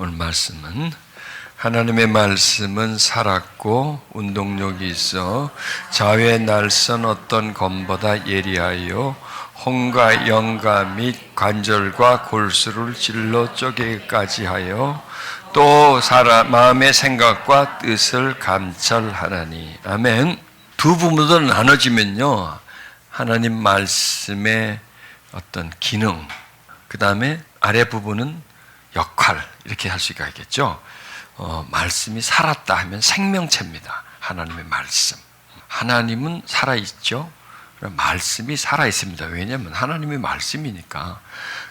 오늘 말씀은 하나님의 말씀은 살았고 운동력이 있어 자외 날선 어떤 검보다 예리하여 혼과 영과 및 관절과 골수를 찔러 쪼개기까지 하여 또 마음의 생각과 뜻을 감찰하나니. 아멘. 두 부분으로 나눠지면요, 하나님 말씀의 어떤 기능, 그 다음에 아래 부분은 역할, 이렇게 할 수가 있겠죠. 말씀이 살았다 하면 생명체입니다. 하나님의 말씀. 하나님은 살아있죠. 말씀이 살아있습니다. 왜냐하면 하나님의 말씀이니까.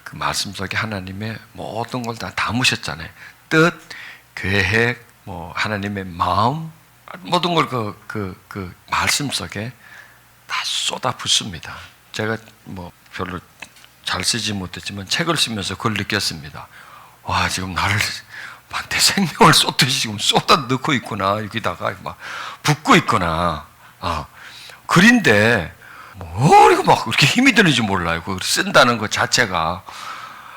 그 말씀 속에 하나님의 모든 걸 다 담으셨잖아요. 뜻, 계획, 하나님의 마음, 모든 걸 그 말씀 속에 다 쏟아 붓습니다. 제가 별로 잘 쓰지 못했지만 책을 쓰면서 그걸 느꼈습니다. 와, 지금 나한테 생명을 쏟듯이 지금 쏟아 넣고 있구나. 여기다가 막 붓고 있구나. 글인데, 이거 막 이렇게 힘이 드는지 몰라요. 그걸 쓴다는 것 자체가.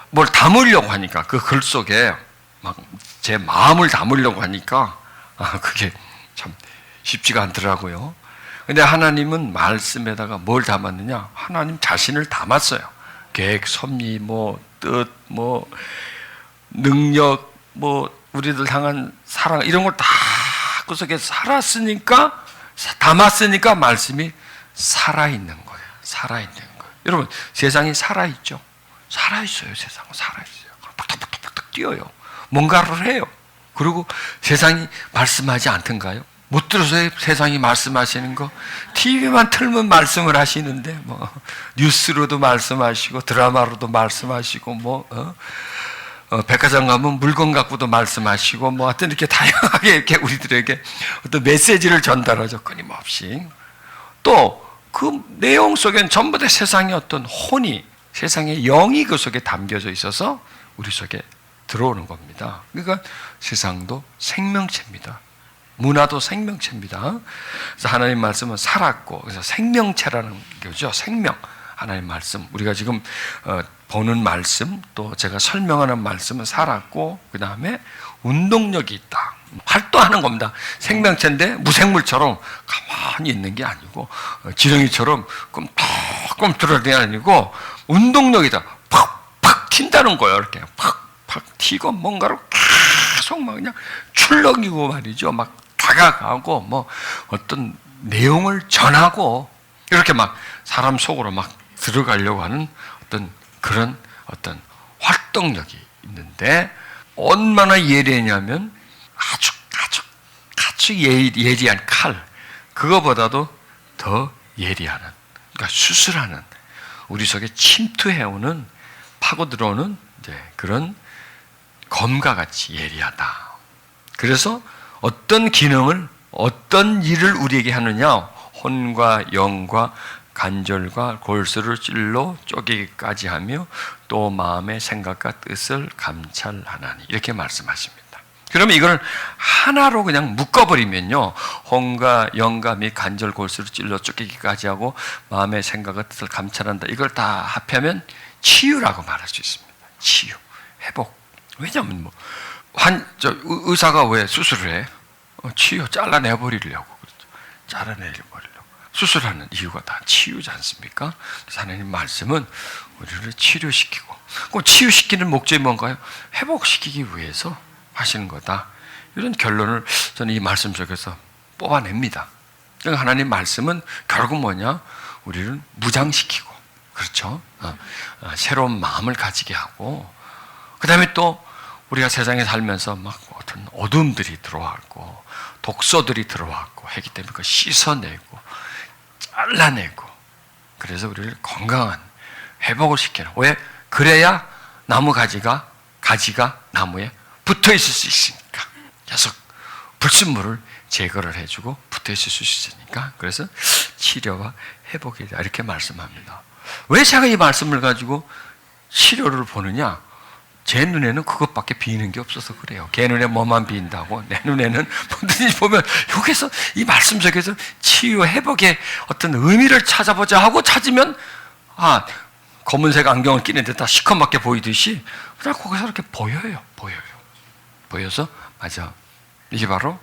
뭘 담으려고 하니까, 그 글 속에 막 제 마음을 담으려고 하니까, 그게 참 쉽지가 않더라고요. 근데 하나님은 말씀에다가 뭘 담았느냐? 하나님 자신을 담았어요. 계획, 섭리, 뜻, 능력, 우리들 향한 사랑, 이런 걸 다 그 속에 담았으니까 말씀이 살아있는 거예요. 살아있는 거예요. 여러분, 세상이 살아있죠? 살아있어요. 세상은 살아있어요. 팍팍팍팍 뛰어요. 뭔가를 해요. 그리고 세상이 말씀하지 않던가요? 못 들어서요? 세상이 말씀하시는 거? TV만 틀면 말씀을 하시는데, 뉴스로도 말씀하시고, 드라마로도 말씀하시고, 백화점 가면 물건 갖고도 말씀하시고, 하여튼 이렇게 다양하게 이렇게 우리들에게 어떤 메시지를 전달하죠. 끊임없이. 또, 그 내용 속엔 전부 다 세상의 어떤 혼이, 세상의 영이 그 속에 담겨져 있어서 우리 속에 들어오는 겁니다. 그러니까 세상도 생명체입니다. 문화도 생명체입니다. 그래서 하나님 말씀은 살았고, 그래서 생명체라는 거죠. 생명. 하나님 말씀. 우리가 지금 보는 말씀, 또 제가 설명하는 말씀은 살았고, 그 다음에 운동력이 있다. 활동하는 겁니다. 생명체인데 무생물처럼 가만히 있는 게 아니고, 지렁이처럼 꿈틀꿈틀하는 게 아니고, 운동력이다. 팍팍 튄다는 거예요. 이렇게 팍팍 튀고, 뭔가를 계속 막 그냥 출렁이고 말이죠. 막 다가가고, 어떤 내용을 전하고, 이렇게 막 사람 속으로 막 들어가려고 하는 그런 활동력이 있는데, 얼마나 예리하냐면 아주 예리한 칼, 그거보다도 더 예리하는, 그러니까 수술하는, 우리 속에 침투해오는, 파고 들어오는 그런 검과 같이 예리하다. 그래서 어떤 기능을, 어떤 일을 우리에게 하느냐? 혼과 영과 관절과 골수를 찔러 쪼개기까지 하며 또 마음의 생각과 뜻을 감찰하나니. 이렇게 말씀하십니다. 그러면 이걸 하나로 그냥 묶어버리면요, 혼과 영과 및 관절 골수를 찔러 쪼개기까지 하고 마음의 생각과 뜻을 감찰한다. 이걸 다 합하면 치유라고 말할 수 있습니다. 치유, 회복. 왜냐하면 의사가 왜 수술을 해? 치유, 잘라내버리려고. 그렇죠. 잘라내버리려고. 수술하는 이유가 다 치유지 않습니까? 그래서 하나님 말씀은 우리를 치료시키고, 그럼 치유시키는 목적이 뭔가요? 회복시키기 위해서 하시는 거다. 이런 결론을 저는 이 말씀 속에서 뽑아냅니다. 그러니까 하나님 말씀은 결국 뭐냐? 우리를 무장시키고, 그렇죠? 새로운 마음을 가지게 하고, 그 다음에 또 우리가 세상에 살면서 막 어떤 어둠들이 들어왔고, 독소들이 들어왔고 하기 때문에 그걸 씻어내고, 잘라내고, 그래서 우리를 건강한 회복을 시켜요. 왜? 그래야 나무 가지가 나무에 붙어 있을 수 있으니까. 계속 불순물을 제거를 해주고 붙어 있을 수 있으니까. 그래서 치료와 회복이다. 이렇게 말씀합니다. 왜 제가 이 말씀을 가지고 치료를 보느냐? 제 눈에는 그것밖에 비이는 게 없어서 그래요. 걔 눈에 뭐만 비인다고. 내 눈에는 뭐든지 보면 여기서 이 말씀 속에서 치유, 회복의 어떤 의미를 찾아보자 하고 찾으면, 검은색 안경을 끼는데 다 시커멓게 보이듯이 그냥 거기서 이렇게 보여요. 보여서 맞아. 이게 바로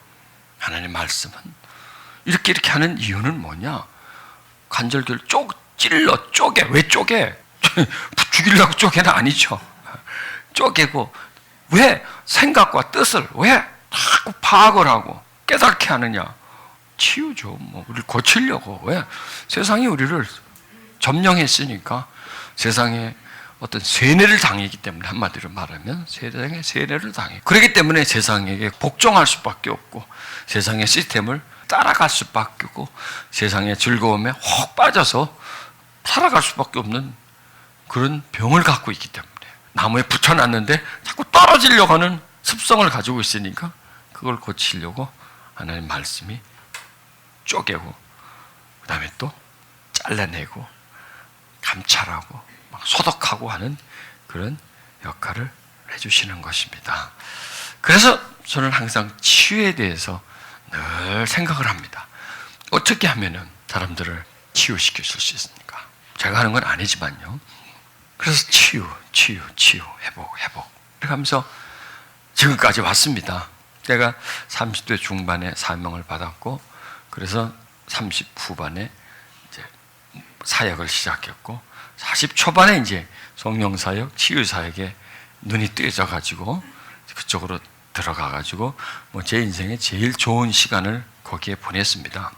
하나님 말씀은 이렇게 하는 이유는 뭐냐? 관절기를 찔러 쪼개. 왜 쪼개? 죽이려고 쪼개는 아니죠. 쪼개고 왜 생각과 뜻을 왜 자꾸 파악을 하고 깨닫게 하느냐? 치유죠. 뭐 우리를 고치려고. 왜? 세상이 우리를 점령했으니까 세상에 어떤 세뇌를 당했기 때문에, 한마디로 말하면 세상에 세뇌를 당해. 그렇기 때문에 세상에게 복종할 수밖에 없고 세상의 시스템을 따라갈 수밖에 없고 세상의 즐거움에 혹 빠져서 살아갈 수밖에 없는 그런 병을 갖고 있기 때문에, 나무에 붙여놨는데 자꾸 떨어지려고 하는 습성을 가지고 있으니까 그걸 고치려고 하나님 말씀이 쪼개고 그 다음에 또 잘라내고 감찰하고 막 소독하고 하는 그런 역할을 해주시는 것입니다. 그래서 저는 항상 치유에 대해서 늘 생각을 합니다. 어떻게 하면은 사람들을 치유시켜 줄 수 있습니까? 제가 하는 건 아니지만요. 그래서 치유, 회복 이렇게 하면서 지금까지 왔습니다. 제가 30대 중반에 사명을 받았고, 그래서 30 후반에 이제 사역을 시작했고, 40 초반에 이제 성령사역, 치유사역에 눈이 뜨여져 가지고 그쪽으로 들어가 가지고 뭐 제 인생의 제일 좋은 시간을 거기에 보냈습니다.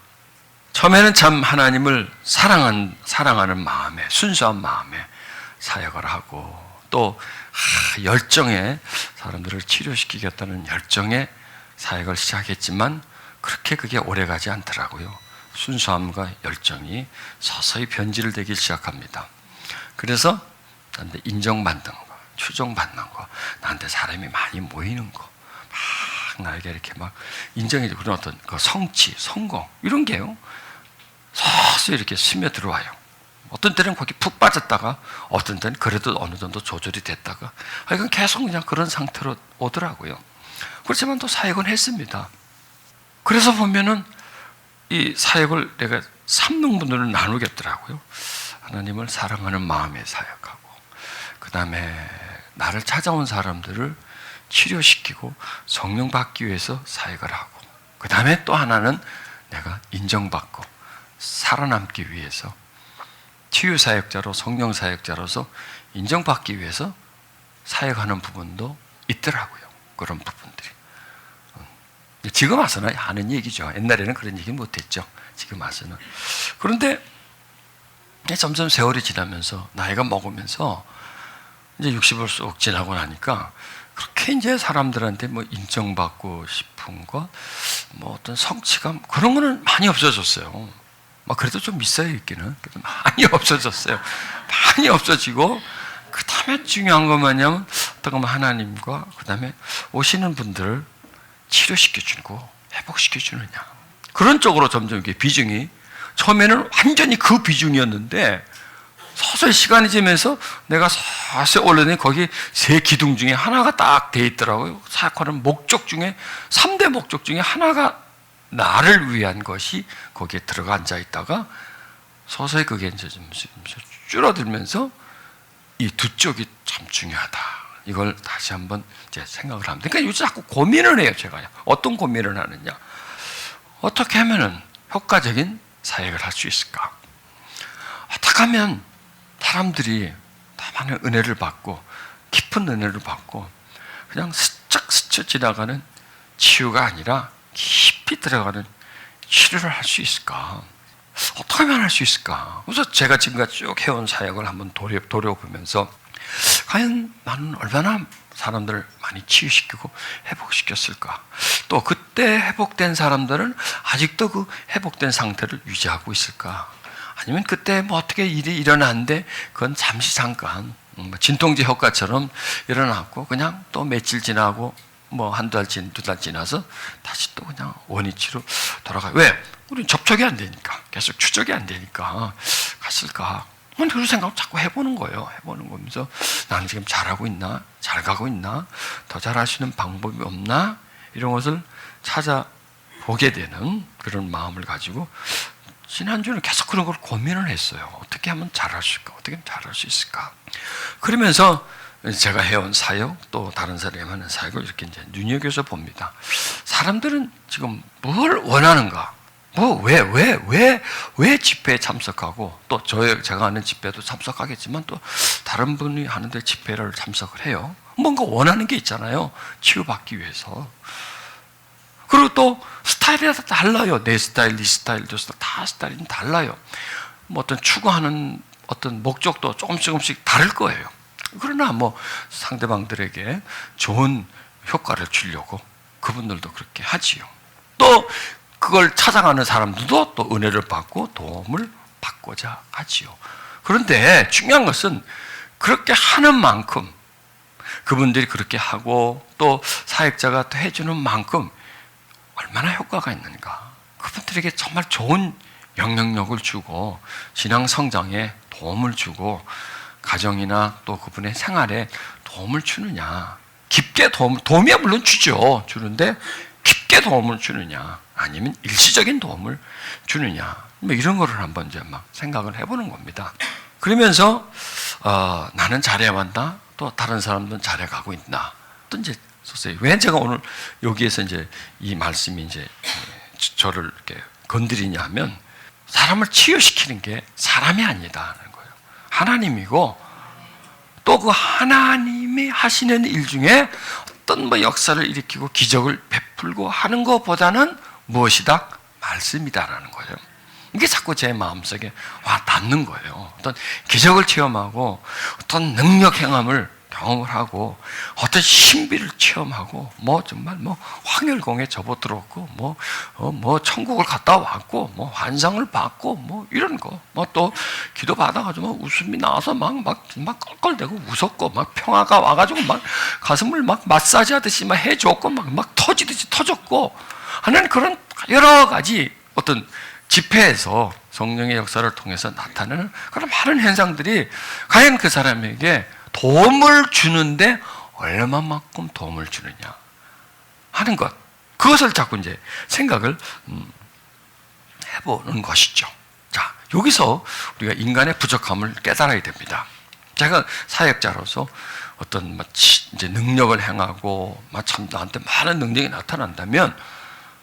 처음에는 참 하나님을 사랑하는 마음에, 순수한 마음에 사역을 하고, 또 열정에 사람들을 치료시키겠다는 열정에 사역을 시작했지만 그렇게 그게 오래가지 않더라고요. 순수함과 열정이 서서히 변질을 되기 시작합니다. 그래서 나한테 인정받는 거, 추종받는 거, 나한테 사람이 많이 모이는 거, 막 나에게 이렇게 막 인정해주고 그런 어떤 그 성취, 성공 이런 게요 서서히 이렇게 스며들어와요. 어떤 때는 거기 푹 빠졌다가 어떤 때는 그래도 어느 정도 조절이 됐다가 이건 계속 그냥 그런 상태로 오더라고요. 그렇지만 또 사역은 했습니다. 그래서 보면은 이 사역을 내가 3등분으로 나누겠더라고요. 하나님을 사랑하는 마음에 사역하고, 그 다음에 나를 찾아온 사람들을 치료시키고 성령 받기 위해서 사역을 하고, 그 다음에 또 하나는 내가 인정받고 살아남기 위해서 치유사역자로, 성령사역자로서 인정받기 위해서 사역하는 부분도 있더라고요. 그런 부분들이. 지금 와서는 하는 얘기죠. 옛날에는 그런 얘기 못했죠. 지금 와서는. 그런데 점점 세월이 지나면서 나이가 먹으면서 이제 60을 쏙 지나고 나니까 그렇게 이제 사람들한테 뭐 인정받고 싶은 것, 뭐 어떤 성취감 그런 거는 많이 없어졌어요. 막 그래도 좀 있어요, 있기는. 그래도 많이 없어졌어요. 많이 없어지고, 그 다음에 중요한 건 뭐냐면 어떤 건 하나님과 그 다음에 오시는 분들을 치료시켜주고 회복시켜주느냐, 그런 쪽으로 점점 이게 비중이, 처음에는 완전히 그 비중이었는데 서서히 시간이 지면서 내가 서서히 올라더니 거기 세 기둥 중에 하나가 딱 돼 있더라고요. 사역하는 목적 중에 3대 목적 중에 하나가 나를 위한 것이 거기에 들어가 앉아 있다가 서서히 그게 이제 좀 줄어들면서 이 두 쪽이 참 중요하다. 이걸 다시 한번 이제 생각을 합니다. 그러니까 요즘 자꾸 고민을 해요, 제가요. 어떤 고민을 하느냐. 어떻게 하면은 효과적인 사역을 할 수 있을까? 어떻게 하면 사람들이 다 많은 은혜를 받고, 깊은 은혜를 받고, 그냥 스쳐 지나가는 치유가 아니라 깊이 들어가는 치료를 할 수 있을까? 어떻게 하면 할 수 있을까? 그래서 제가 지금까지 쭉 해온 사역을 한번 돌아보면서 과연 나는 얼마나 사람들을 많이 치유시키고 회복시켰을까? 또 그때 회복된 사람들은 아직도 그 회복된 상태를 유지하고 있을까? 아니면 그때 뭐 어떻게 일이 일어났는데 그건 잠시 잠깐 진통제 효과처럼 일어났고 그냥 또 며칠 지나고 뭐 한두 달, 두 달 지나서 다시 또 그냥 원위치로 돌아가요. 왜? 우린 접촉이 안 되니까, 계속 추적이 안 되니까 갔을까? 그런 생각을 자꾸 해보는 거예요. 해보는 거면서 나는 지금 잘하고 있나? 잘 가고 있나? 더 잘할 수 있는 방법이 없나? 이런 것을 찾아보게 되는 그런 마음을 가지고 지난주는 계속 그런 걸 고민을 했어요. 어떻게 하면 잘할 수 있을까? 어떻게 하면 잘할 수 있을까? 그러면서 제가 해온 사역 또 다른 사람이 하는 사역을 이렇게 이제 눈여겨서 봅니다. 사람들은 지금 뭘 원하는가? 왜 집회에 참석하고 또 제가 하는 집회도 참석하겠지만 또 다른 분이 하는데 집회를 참석을 해요. 뭔가 원하는 게 있잖아요. 치유받기 위해서. 그리고 또 스타일이 다 달라요. 내 스타일, 네 스타일, 저 스타일 다 스타일이 달라요. 뭐 어떤 추구하는 어떤 목적도 조금씩 다를 거예요. 그러나 뭐 상대방들에게 좋은 효과를 주려고 그분들도 그렇게 하지요. 또 그걸 찾아가는 사람들도 또 은혜를 받고 도움을 받고자 하지요. 그런데 중요한 것은 그렇게 하는 만큼 그분들이 그렇게 하고 또 사역자가 또 해주는 만큼 얼마나 효과가 있는가. 그분들에게 정말 좋은 영향력을 주고 신앙 성장에 도움을 주고 가정이나 또 그분의 생활에 도움을 주느냐. 깊게 도움이야 물론 주는데 깊게 도움을 주느냐. 아니면 일시적인 도움을 주느냐. 뭐 이런 거를 한번 이제 막 생각을 해보는 겁니다. 그러면서 나는 잘해왔나? 또 다른 사람들은 잘해가고 있나? 또 이제 왜 제가 오늘 여기에서 이제 이 말씀이 이제 저를 이렇게 건드리냐 하면 사람을 치유시키는 게 사람이 아니다는 거예요. 하나님이고 또 그 하나님이 하시는 일 중에 어떤 뭐 역사를 일으키고 기적을 베풀고 하는 것보다는 무엇이다? 말씀이다라는 거예요. 이게 자꾸 제 마음속에 와 닿는 거예요. 어떤 기적을 체험하고 어떤 능력 행함을 경험을 하고 어떤 신비를 체험하고 뭐 정말 뭐 황열공에 접어들었고 뭐 천국을 갔다 왔고 뭐 환상을 받고 뭐 이런 거 뭐 또 기도 받아가지고 웃음이 나와서 막 껄껄대고 웃었고 막 평화가 와가지고 막 가슴을 막 마사지하듯이 막 해줬고 막 터지듯이 터졌고 하는 그런 여러 가지 어떤 집회에서 성령의 역사를 통해서 나타나는 그런 많은 현상들이 과연 그 사람에게 도움을 주는데 얼마만큼 도움을 주느냐 하는 것, 그것을 자꾸 이제 생각을 해보는 것이죠. 자, 여기서 우리가 인간의 부족함을 깨달아야 됩니다. 제가 사역자로서 어떤 이제 능력을 행하고 참 나한테 많은 능력이 나타난다면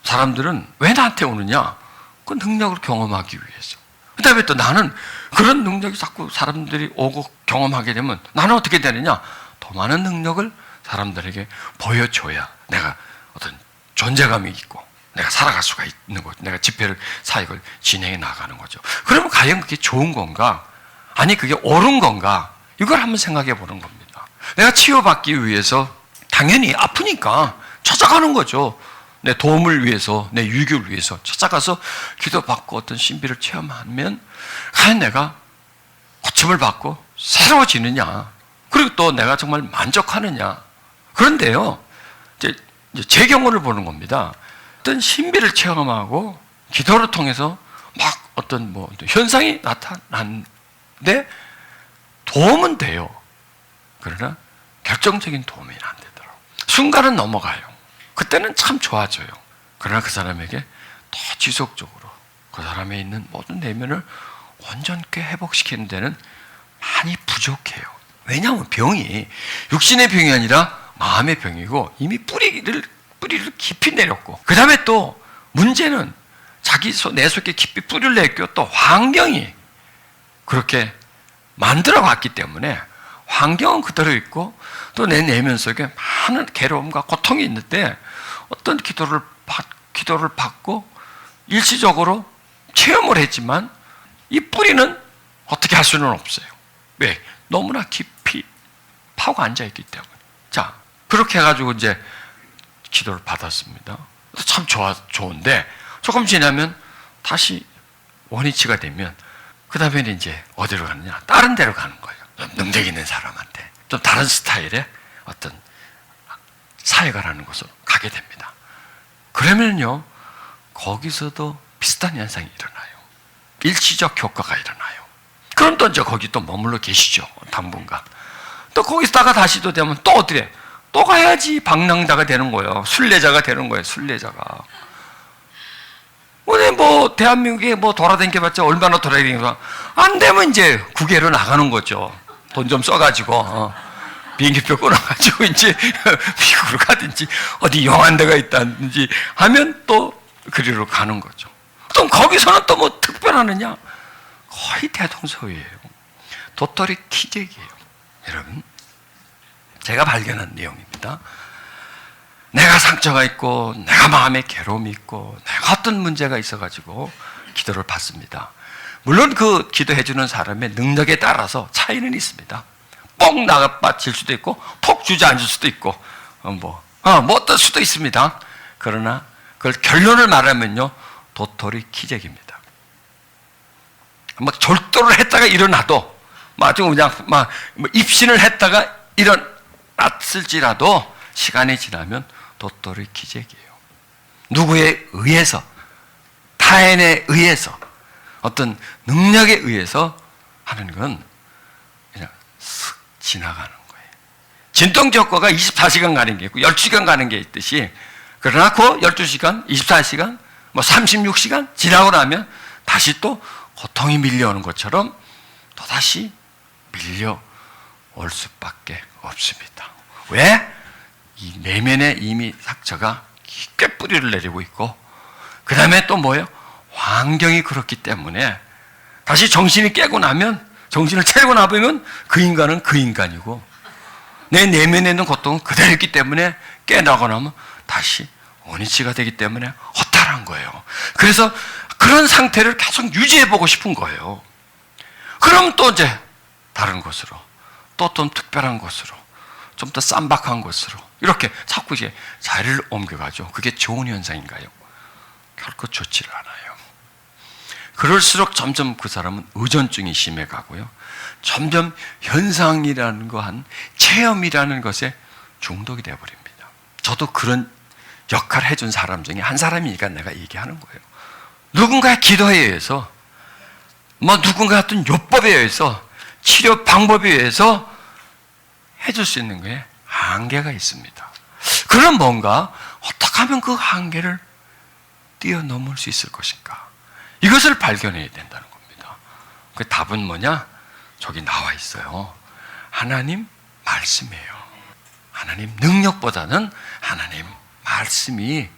사람들은 왜 나한테 오느냐? 그 능력을 경험하기 위해서. 그 다음에 또 나는 그런 능력이 자꾸 사람들이 오고 경험하게 되면 나는 어떻게 되느냐? 더 많은 능력을 사람들에게 보여줘야 내가 어떤 존재감이 있고 내가 살아갈 수가 있는 거죠. 내가 집회를, 사역을 진행해 나가는 거죠. 그러면 과연 그게 좋은 건가? 아니 그게 옳은 건가? 이걸 한번 생각해 보는 겁니다. 내가 치유받기 위해서 당연히 아프니까 찾아가는 거죠. 내 도움을 위해서, 내 유익을 위해서 찾아가서 기도받고 어떤 신비를 체험하면 과연 내가 고침을 받고 새로워지느냐, 그리고 또 내가 정말 만족하느냐. 그런데요, 이제 제 경우를 보는 겁니다. 어떤 신비를 체험하고 기도를 통해서 막 어떤 뭐 현상이 나타나는데 도움은 돼요. 그러나 결정적인 도움이 안 되더라고요. 순간은 넘어가요. 그때는 참 좋아져요. 그러나 그 사람에게 더 지속적으로 그 사람에 있는 모든 내면을 온전케 회복시키는 데는 많이 부족해요. 왜냐하면 병이 육신의 병이 아니라 마음의 병이고 이미 뿌리를 깊이 내렸고, 그 다음에 또 문제는 내 속에 깊이 뿌리를 내렸고 또 환경이 그렇게 만들어 왔기 때문에 환경은 그대로 있고 또 내 내면 속에 많은 괴로움과 고통이 있는데 어떤 기도를 받고 일시적으로 체험을 했지만 이 뿌리는 어떻게 할 수는 없어요. 왜? 너무나 깊이 파고 앉아있기 때문에. 자, 그렇게 해가지고 이제 기도를 받았습니다. 참 좋은데 조금 지나면 다시 원위치가 되면 그 다음에는 이제 어디로 가느냐? 다른 데로 가는 거예요. 좀 능력 있는 사람한테 좀 다른 스타일의 어떤 사역을 하는 곳으로 가게 됩니다. 그러면요, 거기서도 비슷한 현상이 일어나요. 일시적 효과가 일어나요. 그럼 또 이제 거기 또 머물러 계시죠. 당분간. 또 거기서다가 다시 또 되면 또 어떻게? 또 가야지 방랑자가 되는 거예요. 순례자가 되는 거예요. 순례자가. 오늘 뭐 대한민국에 뭐 돌아다녀봤자 얼마나 돌아다니는가? 안 되면 이제 국외로 나가는 거죠. 돈 좀 써가지고 비행기표 끊어가지고 이제 미국으로 가든지 어디 용한 데가 있다든지 하면 또 그리로 가는 거죠. 또 거기서는 또 뭐 특별하느냐? 거의 대동소이해요. 도토리 키재기예요. 여러분, 제가 발견한 내용입니다. 내가 상처가 있고 내가 마음에 괴로움이 있고 내가 어떤 문제가 있어가지고 기도를 받습니다. 물론 그 기도해 주는 사람의 능력에 따라서 차이는 있습니다. 뻥 나가빠질 수도 있고 톡 주저앉을 수도 있고 뭐 어떨 수도 있습니다. 그러나 그걸 결론을 말하면요, 도토리 키재기입니다. 막 절도를 했다가 일어나도 아주 그냥 막 입신을 했다가 일어났을지라도 시간이 지나면 도토리 키재기예요. 누구에 의해서, 타인에 의해서, 어떤 능력에 의해서 하는 건 그냥 슥 지나가는 거예요. 진통제효과가 24시간 가는 게 있고 12시간 가는 게 있듯이, 그러나 그 12시간, 24시간, 뭐 36시간 지나고 나면 다시 또 고통이 밀려오는 것처럼 또다시 밀려올 수밖에 없습니다. 왜? 이 내면에 이미 상처가 깊게 뿌리를 내리고 있고, 그 다음에 또 뭐예요? 환경이 그렇기 때문에 다시 정신이 깨고 나면, 정신을 차리고 나보면 그 인간은 그 인간이고 내 내면에 있는 고통은 그대로 있기 때문에 깨나고 나면 다시 원위치가 되기 때문에 허탈한 거예요. 그래서 그런 상태를 계속 유지해보고 싶은 거예요. 그럼 또 이제 다른 곳으로, 또 좀 특별한 곳으로, 좀 더 쌈박한 곳으로 이렇게 자꾸 이제 자리를 옮겨가죠. 그게 좋은 현상인가요? 결코 좋지를 않아요. 그럴수록 점점 그 사람은 의존증이 심해가고요. 점점 현상이라는 거, 한 체험이라는 것에 중독이 되어버립니다. 저도 그런 역할을 해준 사람 중에 한 사람이니까 내가 얘기하는 거예요. 누군가의 기도에 의해서, 누군가 어떤 요법에 의해서, 치료 방법에 의해서 해줄 수 있는 거에 한계가 있습니다. 그럼 뭔가 어떻게 하면 그 한계를 뛰어넘을 수 있을 것인가? 이것을 발견해야 된다는 겁니다. 그 답은 뭐냐? 저기 나와 있어요. 하나님 말씀이에요. 하나님 능력보다는 하나님 말씀이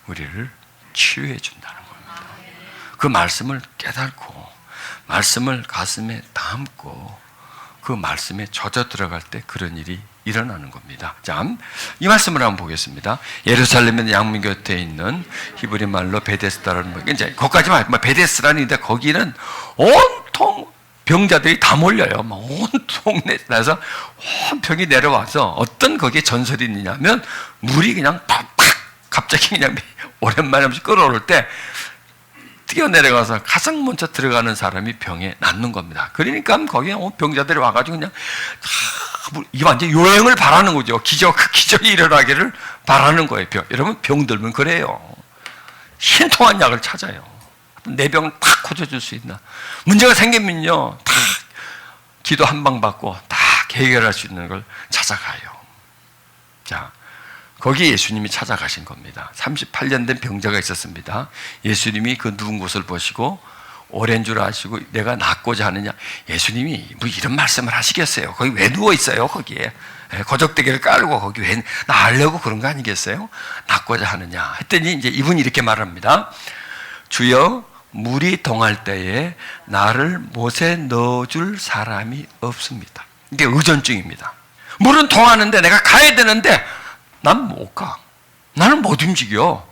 우리를 치유해 준다는 겁니다. 그 말씀을 깨닫고 말씀을 가슴에 담고 그 말씀에 젖어 들어갈 때 그런 일이 일어나는 겁니다. 자, 이 말씀을 한번 보겠습니다. 예루살렘의 양문 곁에 있는 히브리 말로 베데스다라는 이제 거기까지만 베데스라는데 거기는 온통 병자들이 다 몰려요. 온 동네에서 온 병이 내려와서 어떤 거기에 전설이 있느냐면 물이 그냥 팍팍 갑자기 그냥 오랜만에 끌어오를 때 뛰어내려가서 가장 먼저 들어가는 사람이 병에 낫는 겁니다. 그러니까 거기에 병자들이 와가지고 그냥 이게 완전 요행을 바라는 거죠. 기적이 일어나기를 바라는 거예요. 여러분, 병들면 그래요. 신통한 약을 찾아요. 내 병을 탁 고쳐줄 수 있나. 문제가 생기면요, 다 기도 한 방 받고 다 해결할 수 있는 걸 찾아가요. 자, 거기 예수님이 찾아가신 겁니다. 38년 된 병자가 있었습니다. 예수님이 그 누운 곳을 보시고 오랜 줄 아시고 내가 낫고자 하느냐. 예수님이 뭐 이런 말씀을 하시겠어요? 거기 왜 누워 있어요? 거기에 거적대기를 깔고 거기 왜 나으려고 그런 거 아니겠어요? 낫고자 하느냐 했더니 이제 이분이 이렇게 말합니다. 주여, 물이 동할 때에 나를 못에 넣어줄 사람이 없습니다. 이게 의존증입니다. 물은 동하는데 내가 가야 되는데 난 못 가. 나는 못 움직여.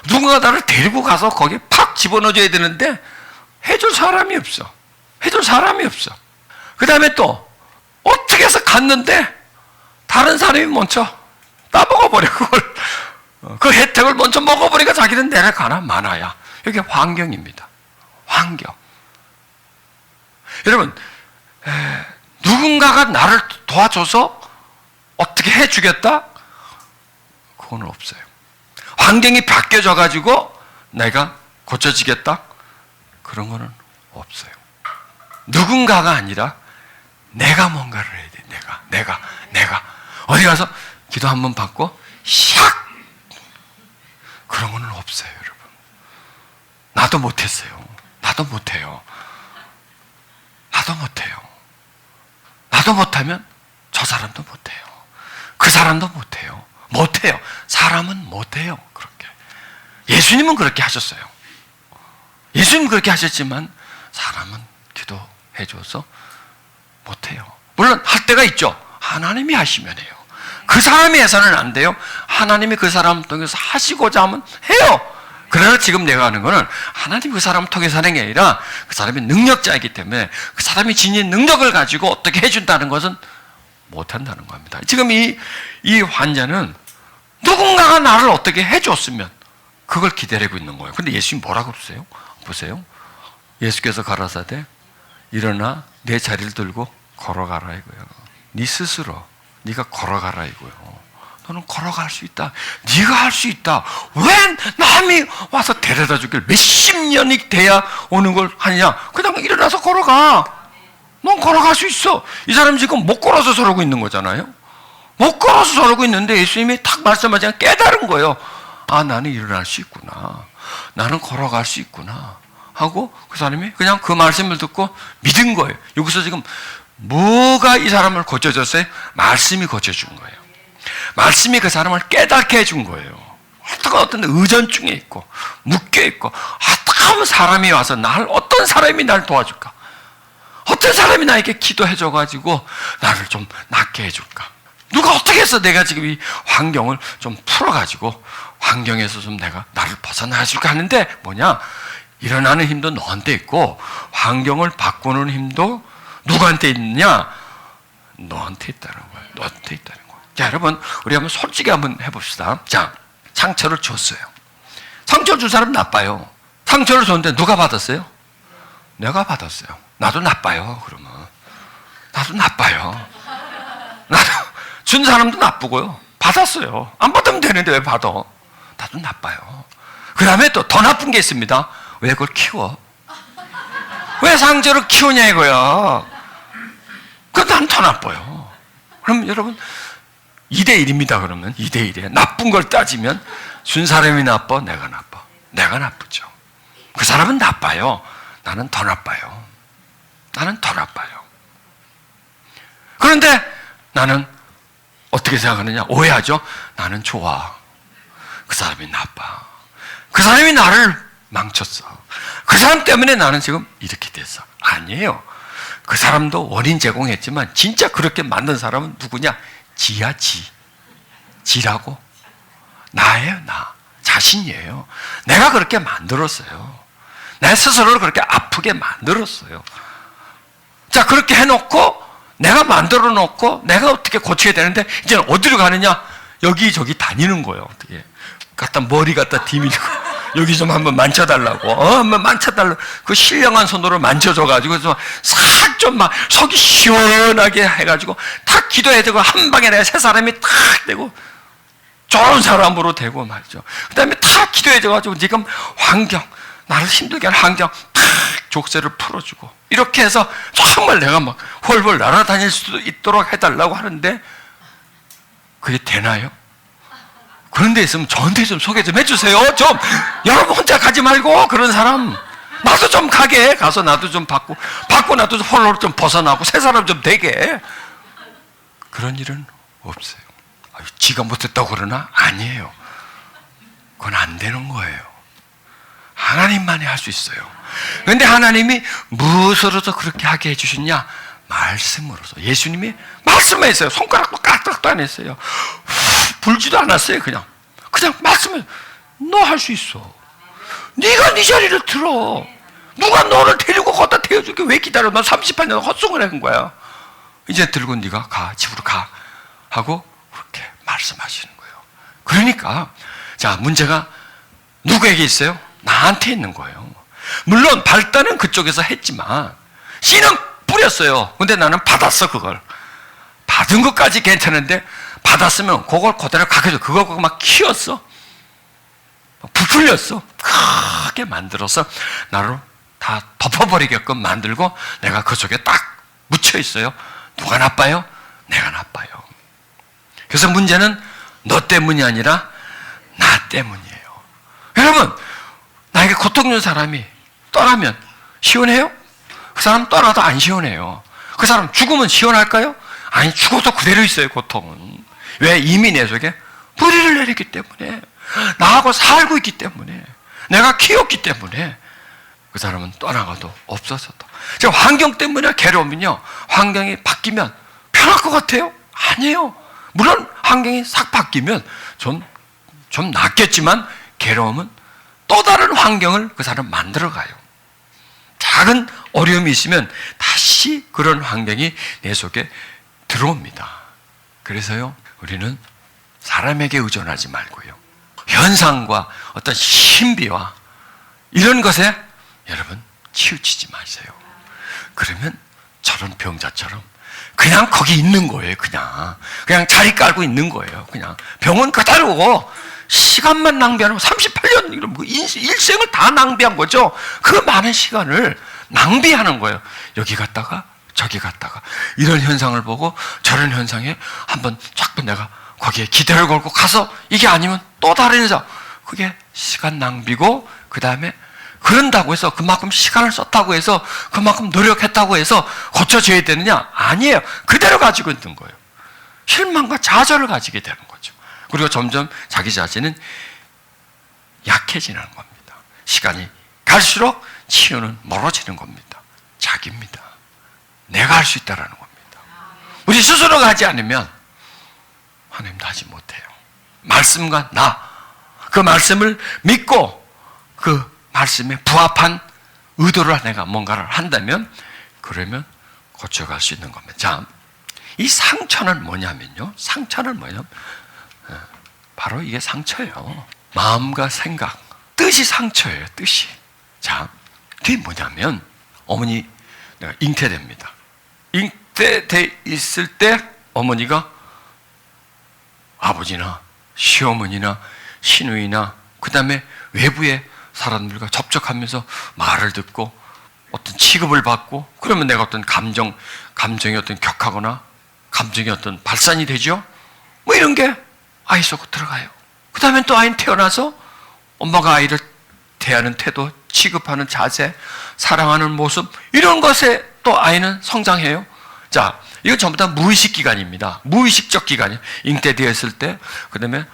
누군가 나를 데리고 가서 거기에 팍 집어넣어줘야 되는데 해줄 사람이 없어. 해줄 사람이 없어. 그 다음에 또 어떻게 해서 갔는데 다른 사람이 먼저 따먹어버려. 그걸 그 혜택을 먼저 먹어버리니까 자기는 내려가나 마나야. 이게 환경입니다. 환경. 여러분, 누군가가 나를 도와줘서 어떻게 해주겠다? 그건 없어요. 환경이 바뀌어져가지고 내가 고쳐지겠다? 그런 거는 없어요. 누군가가 아니라 내가 뭔가를 해야 돼. 내가. 어디 가서 기도 한번 받고 샥! 그런 거는 없어요, 여러분. 나도 못했어요. 나도 못해요. 나도 못하면 저 사람도 못해요. 그 사람도 못해요. 못해요. 사람은 못해요. 그렇게. 예수님은 그렇게 하셨어요. 예수님은 그렇게 하셨지만 사람은 기도해 줘서 못해요. 물론 할 때가 있죠. 하나님이 하시면 해요. 그 사람이 해서는 안 돼요. 하나님이 그 사람 통해서 하시고자 하면 해요. 그러나 지금 내가 하는 거는 하나님이 그 사람을 통해서 하는 게 아니라 그 사람이 능력자이기 때문에 그 사람이 지닌 능력을 가지고 어떻게 해준다는 것은 못한다는 겁니다. 지금 이 환자는 누군가가 나를 어떻게 해줬으면 그걸 기다리고 있는 거예요. 근데 예수님 뭐라고 그러세요? 보세요. 예수께서 가라사대 일어나 내 자리를 들고 걸어가라 이거예요. 네 스스로 네가 걸어가라 이거예요. 너는 걸어갈 수 있다. 네가 할 수 있다. 왜 남이 와서 데려다 주길 몇십 년이 돼야 오는 걸 하느냐. 그냥 일어나서 걸어가. 넌 걸어갈 수 있어. 이 사람 지금 못 걸어서 저러고 있는 거잖아요. 못 걸어서 저러고 있는데 예수님이 탁 말씀하자 깨달은 거예요. 아, 나는 일어날 수 있구나. 나는 걸어갈 수 있구나. 하고 그 사람이 그냥 그 말씀을 듣고 믿은 거예요. 여기서 지금 뭐가 이 사람을 고쳐줬어요? 말씀이 고쳐준 거예요. 말씀이 그 사람을 깨닫게 해준 거예요. 어떤 의존증에 있고 묶여 있고 어떻게 하면 사람이 와서 어떤 사람이 날 도와줄까? 어떤 사람이 나에게 기도해줘가지고 나를 좀 낫게 해줄까? 누가 어떻게 해서 내가 지금 이 환경을 좀 풀어가지고 환경에서 좀 나를 벗어나 줄까 하는데 뭐냐? 일어나는 힘도 너한테 있고 환경을 바꾸는 힘도 누구한테 있느냐? 너한테 있다는 거예요. 너한테 있다는 거예요. 자, 여러분, 우리 한번 솔직히 한번 해봅시다. 자, 상처를 줬어요. 상처 준 사람 나빠요. 상처를 줬는데 누가 받았어요? 내가 받았어요. 나도 나빠요. 그러면 나도 나빠요. 나도 준 사람도 나쁘고요. 받았어요. 안 받으면 되는데 왜 받아? 나도 나빠요. 그 다음에 또 더 나쁜 게 있습니다. 왜 그걸 키워? 왜 상처를 키우냐 이거야. 난 더 나빠요. 그럼 여러분 2대1입니다. 그러면 2대1이에요. 나쁜 걸 따지면 준 사람이 나빠, 내가 나빠. 내가 나쁘죠. 그 사람은 나빠요. 나는 더 나빠요. 나는 더 나빠요. 그런데 나는 어떻게 생각하느냐? 오해하죠? 나는 좋아. 그 사람이 나빠. 그 사람이 나를 망쳤어. 그 사람 때문에 나는 지금 이렇게 됐어. 아니에요. 그 사람도 원인 제공했지만 진짜 그렇게 만든 사람은 누구냐? 지야, 지. 지라고. 나예요, 나. 자신이에요. 내가 그렇게 만들었어요. 내 스스로를 그렇게 아프게 만들었어요. 자, 그렇게 해놓고 내가 만들어 놓고 내가 어떻게 고쳐야 되는데 이제는 어디로 가느냐? 여기저기 다니는 거예요. 어떻게. 머리 갖다 디밀고 여기 좀 한번 만져달라고. 한번 만져달라고. 그 신령한 손으로 만져줘가지고 싹 좀 막 속이 시원하게 해가지고 탁 기도해야 되고 한 방에 내가 새 사람이 탁 되고 좋은 사람으로 되고 말이죠. 그 다음에 탁 기도해줘가지고 지금 나를 힘들게 하는 환경 탁 족쇄를 풀어주고 이렇게 해서 정말 내가 막 훨훨 날아다닐 수도 있도록 해달라고 하는데 그게 되나요? 그런 데 있으면 저한테 좀 소개 좀 해주세요. 좀 여러분 혼자 가지 말고 그런 사람 나도 좀 가게 가서 나도 좀 받고 나도 홀로 좀 벗어나고 새 사람 좀 되게 그런 일은 없어요. 지가 못했다고 그러나? 아니에요. 그건 안 되는 거예요. 하나님만이 할 수 있어요. 그런데 하나님이 무엇으로서 그렇게 하게 해주셨냐? 말씀으로서. 예수님이 말씀을 했어요. 손가락도 까딱도 안 했어요. 불지도 않았어요. 그냥 말씀을 너 할 수 있어. 네가 네 자리를 들어. 누가 너를 데리고 거기다 태워줄게. 왜 기다려? 너 38년 헛송을 한 거야. 이제 들고 네가 가. 집으로 가. 하고 그렇게 말씀하시는 거예요. 그러니까 자, 문제가 누구에게 있어요? 나한테 있는 거예요. 물론 발단은 그쪽에서 했지만 씨는 뿌렸어요. 근데 나는 받았어. 그걸 받은 것까지 괜찮은데 받았으면 그걸 그대로 가져줘. 그거 막 키웠어. 부풀렸어. 크게 만들어서 나를 다 덮어버리게끔 만들고 내가 그 속에 딱 묻혀 있어요. 누가 나빠요? 내가 나빠요. 그래서 문제는 너 때문이 아니라 나 때문이에요. 여러분, 나에게 고통 준 사람이 떠나면 시원해요? 그 사람 떠나도 안 시원해요. 그 사람 죽으면 시원할까요? 아니, 죽어도 그대로 있어요, 고통은. 왜? 이미 내 속에 뿌리를 내렸기 때문에, 나하고 살고 있기 때문에, 내가 키웠기 때문에, 그 사람은 떠나가도 없어서도. 지금 환경 때문에 괴로우면요, 환경이 바뀌면 편할 것 같아요? 아니에요. 물론 환경이 싹 바뀌면 좀 낫겠지만, 괴로움은 또 다른 환경을 그 사람 만들어가요. 작은 어려움이 있으면 다시 그런 환경이 내 속에 들어옵니다. 그래서요, 우리는 사람에게 의존하지 말고요, 현상과 어떤 신비와 이런 것에 여러분 치우치지 마세요. 그러면 저런 병자처럼 그냥 거기 있는 거예요. 그냥 자리 깔고 있는 거예요. 그냥 병은 그대로고 시간만 낭비하는 거. 38년 이런 일생을 다 낭비한 거죠. 그 많은 시간을 낭비하는 거예요. 여기 갔다가 저기 갔다가 이런 현상을 보고 저런 현상에 한번 자꾸 내가 거기에 기대를 걸고 가서 이게 아니면 또 다른 현상. 그게 시간 낭비고, 그 다음에 그런다고 해서 그만큼 시간을 썼다고 해서 그만큼 노력했다고 해서 고쳐져야 되느냐? 아니에요. 그대로 가지고 있는 거예요. 실망과 좌절을 가지게 되는 거죠. 그리고 점점 자기 자신은 약해지는 겁니다. 시간이 갈수록 치유는 멀어지는 겁니다. 자기입니다. 내가 할 수 있다는 겁니다. 우리 스스로가 하지 않으면 하나님도 하지 못해요. 말씀과 그 말씀을 믿고 그 말씀에 부합한 의도를 내가 뭔가를 한다면, 그러면 고쳐갈 수 있는 겁니다. 자, 이 상처는 뭐냐면요. 바로 이게 상처예요. 마음과 생각, 뜻이 상처예요. 뜻이. 자, 그게 뭐냐면, 어머니 내가 잉태됩니다. 잉태돼 있을 때 어머니가 아버지나 시어머니나 시누이나 그 다음에 외부의 사람들과 접촉하면서 말을 듣고 어떤 취급을 받고, 그러면 내가 어떤 감정이 어떤 격하거나 감정이 어떤 발산이 되죠. 뭐 이런 게 아이 속으로 들어가요. 그 다음에 또 아이는 태어나서 엄마가 아이를 대하는 태도, 취급하는 자세, 사랑하는 모습, 이런 것에 또 아이는 성장해요. 자, 이건 전부 다 무의식 기간입니다. 무의식적 기간이에요. 잉태되었을 때, 그 다음에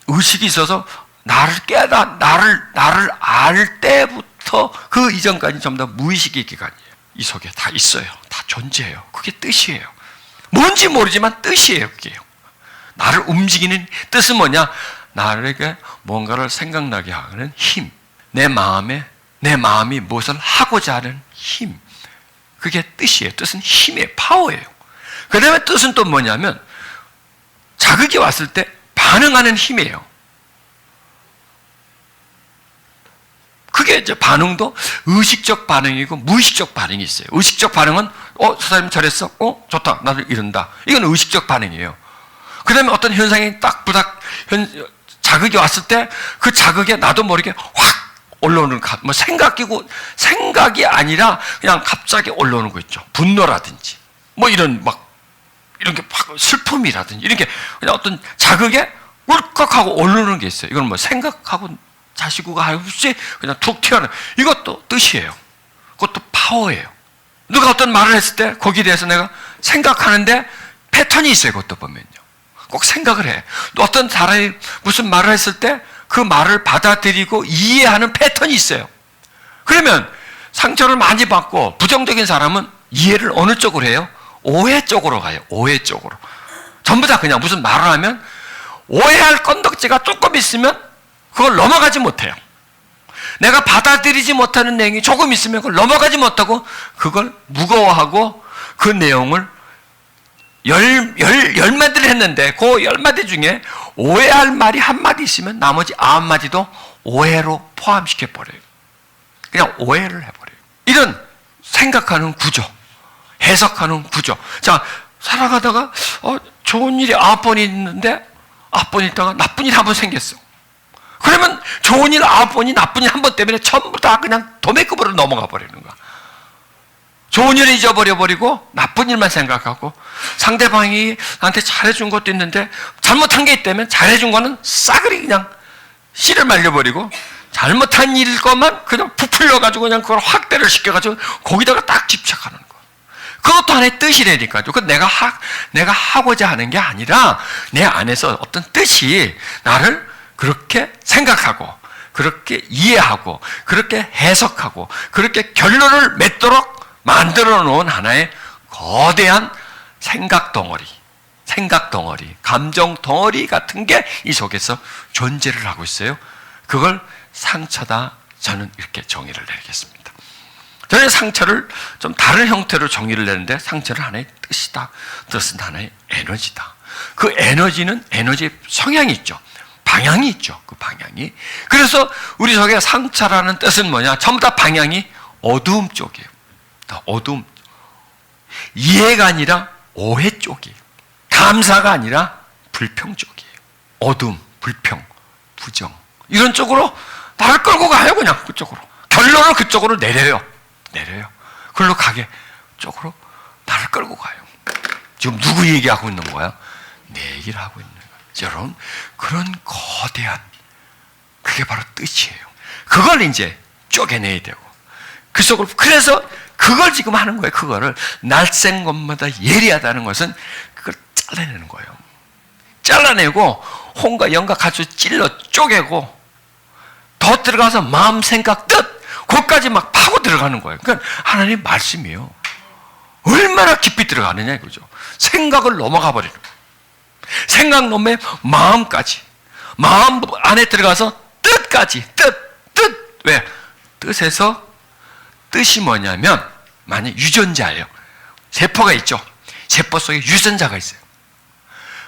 의식이 있어서 나를 알 때부터 그 이전까지 전부 다 무의식의 기간이에요. 이 속에 다 있어요. 다 존재해요. 그게 뜻이에요. 뭔지 모르지만 뜻이에요. 그게요. 나를 움직이는 뜻은 뭐냐? 나에게 뭔가를 생각나게 하는 힘. 내 마음이 무엇을 하고자 하는 힘. 그게 뜻이에요. 뜻은 힘이에요. 파워예요. 그 다음에 뜻은 또 뭐냐면, 자극이 왔을 때 반응하는 힘이에요. 그게 이제 반응도 의식적 반응이고 무의식적 반응이 있어요. 의식적 반응은 저 사람이 저랬어? 좋다. 나를 이룬다. 이건 의식적 반응이에요. 그 다음에 어떤 현상이 딱 자극이 왔을 때 그 자극에 나도 모르게 확 올라오는 뭐 생각이 아니라 그냥 갑자기 올라오는 거 있죠. 분노라든지 뭐 이런 게 슬픔이라든지 이렇게 그냥 어떤 자극에 울컥하고 올라오는 게 있어요. 이건 뭐 생각하고 자시구가 없이 그냥 툭 튀어나와요. 이것도 뜻이에요. 그것도 파워예요. 누가 어떤 말을 했을 때 거기에 대해서 내가 생각하는데 패턴이 있어요. 그것도 보면요. 꼭 생각을 해. 또 어떤 사람이 무슨 말을 했을 때 그 말을 받아들이고 이해하는 패턴이 있어요. 그러면 상처를 많이 받고 부정적인 사람은 이해를 어느 쪽으로 해요? 오해 쪽으로 가요. 오해 쪽으로. 전부 다 그냥 무슨 말을 하면 오해할 건덕지가 조금 있으면 그걸 넘어가지 못해요. 내가 받아들이지 못하는 내용이 조금 있으면 그걸 넘어가지 못하고 그걸 무거워하고 그 내용을 열 마디를 했는데 그 10마디 중에 오해할 말이 한마디 있으면 나머지 9마디도 오해로 포함시켜버려요. 그냥 오해를 해버려요. 이런 생각하는 구조, 해석하는 구조. 자, 살아가다가 좋은 일이 9번 있는데 9번 있다가 나쁜 일이 한 번 생겼어. 그러면 좋은 일 9번이 나쁜 일 한 번 때문에 전부 다 그냥 도매급으로 넘어가 버리는 거야. 좋은 일을 잊어버려버리고 나쁜 일만 생각하고 상대방이 나한테 잘해준 것도 있는데 잘못한 게 있다면 잘해준 거는 싸그리 그냥 씨를 말려버리고 잘못한 일 것만 그냥 부풀려가지고 그냥 그걸 확대를 시켜가지고 거기다가 딱 집착하는 거. 그것도 하나의 뜻이라니까요. 그 내가 하고자 하는 게 아니라 내 안에서 어떤 뜻이 나를 그렇게 생각하고, 그렇게 이해하고, 그렇게 해석하고, 그렇게 결론을 맺도록 만들어 놓은 하나의 거대한 생각 덩어리, 감정 덩어리 같은 게 이 속에서 존재를 하고 있어요. 그걸 상처다, 저는 이렇게 정의를 내리겠습니다. 저는 상처를 좀 다른 형태로 정의를 내는데, 상처는 하나의 뜻이다. 뜻은 하나의 에너지다. 그 에너지는 에너지의 성향이 있죠. 방향이 있죠. 그 방향이. 그래서 우리 속에 상처라는 뜻은 뭐냐? 전부 다 방향이 어두움 쪽이에요. 다 어두움. 이해가 아니라 오해 쪽이에요. 감사가 아니라 불평 쪽이에요. 어둠, 불평, 부정. 이런 쪽으로 나를 끌고 가요. 그냥 그쪽으로. 결론을 그쪽으로 내려요. 그걸로 가게 쪽으로 나를 끌고 가요. 지금 누구 얘기하고 있는 거야? 내 얘기를 하고 있는 거야. 여러분, 그런 거대한, 그게 바로 뜻이에요. 그걸 이제 쪼개내야 되고, 그 속으로, 그래서 그걸 지금 하는 거예요. 그거를 날쌘 것마다 예리하다는 것은 그걸 잘라내는 거예요. 잘라내고 혼과 영과 가지고 찔러 쪼개고, 더 들어가서 마음, 생각, 뜻, 거기까지 막 파고 들어가는 거예요. 그러니까 하나님 말씀이요. 얼마나 깊이 들어가느냐 이거죠. 생각을 넘어가 버리는 거예요. 생각 넘에 마음까지, 마음 안에 들어가서 뜻까지, 뜻. 왜? 뜻에서, 뜻이 뭐냐면, 만약 유전자예요. 세포가 있죠. 세포 속에 유전자가 있어요.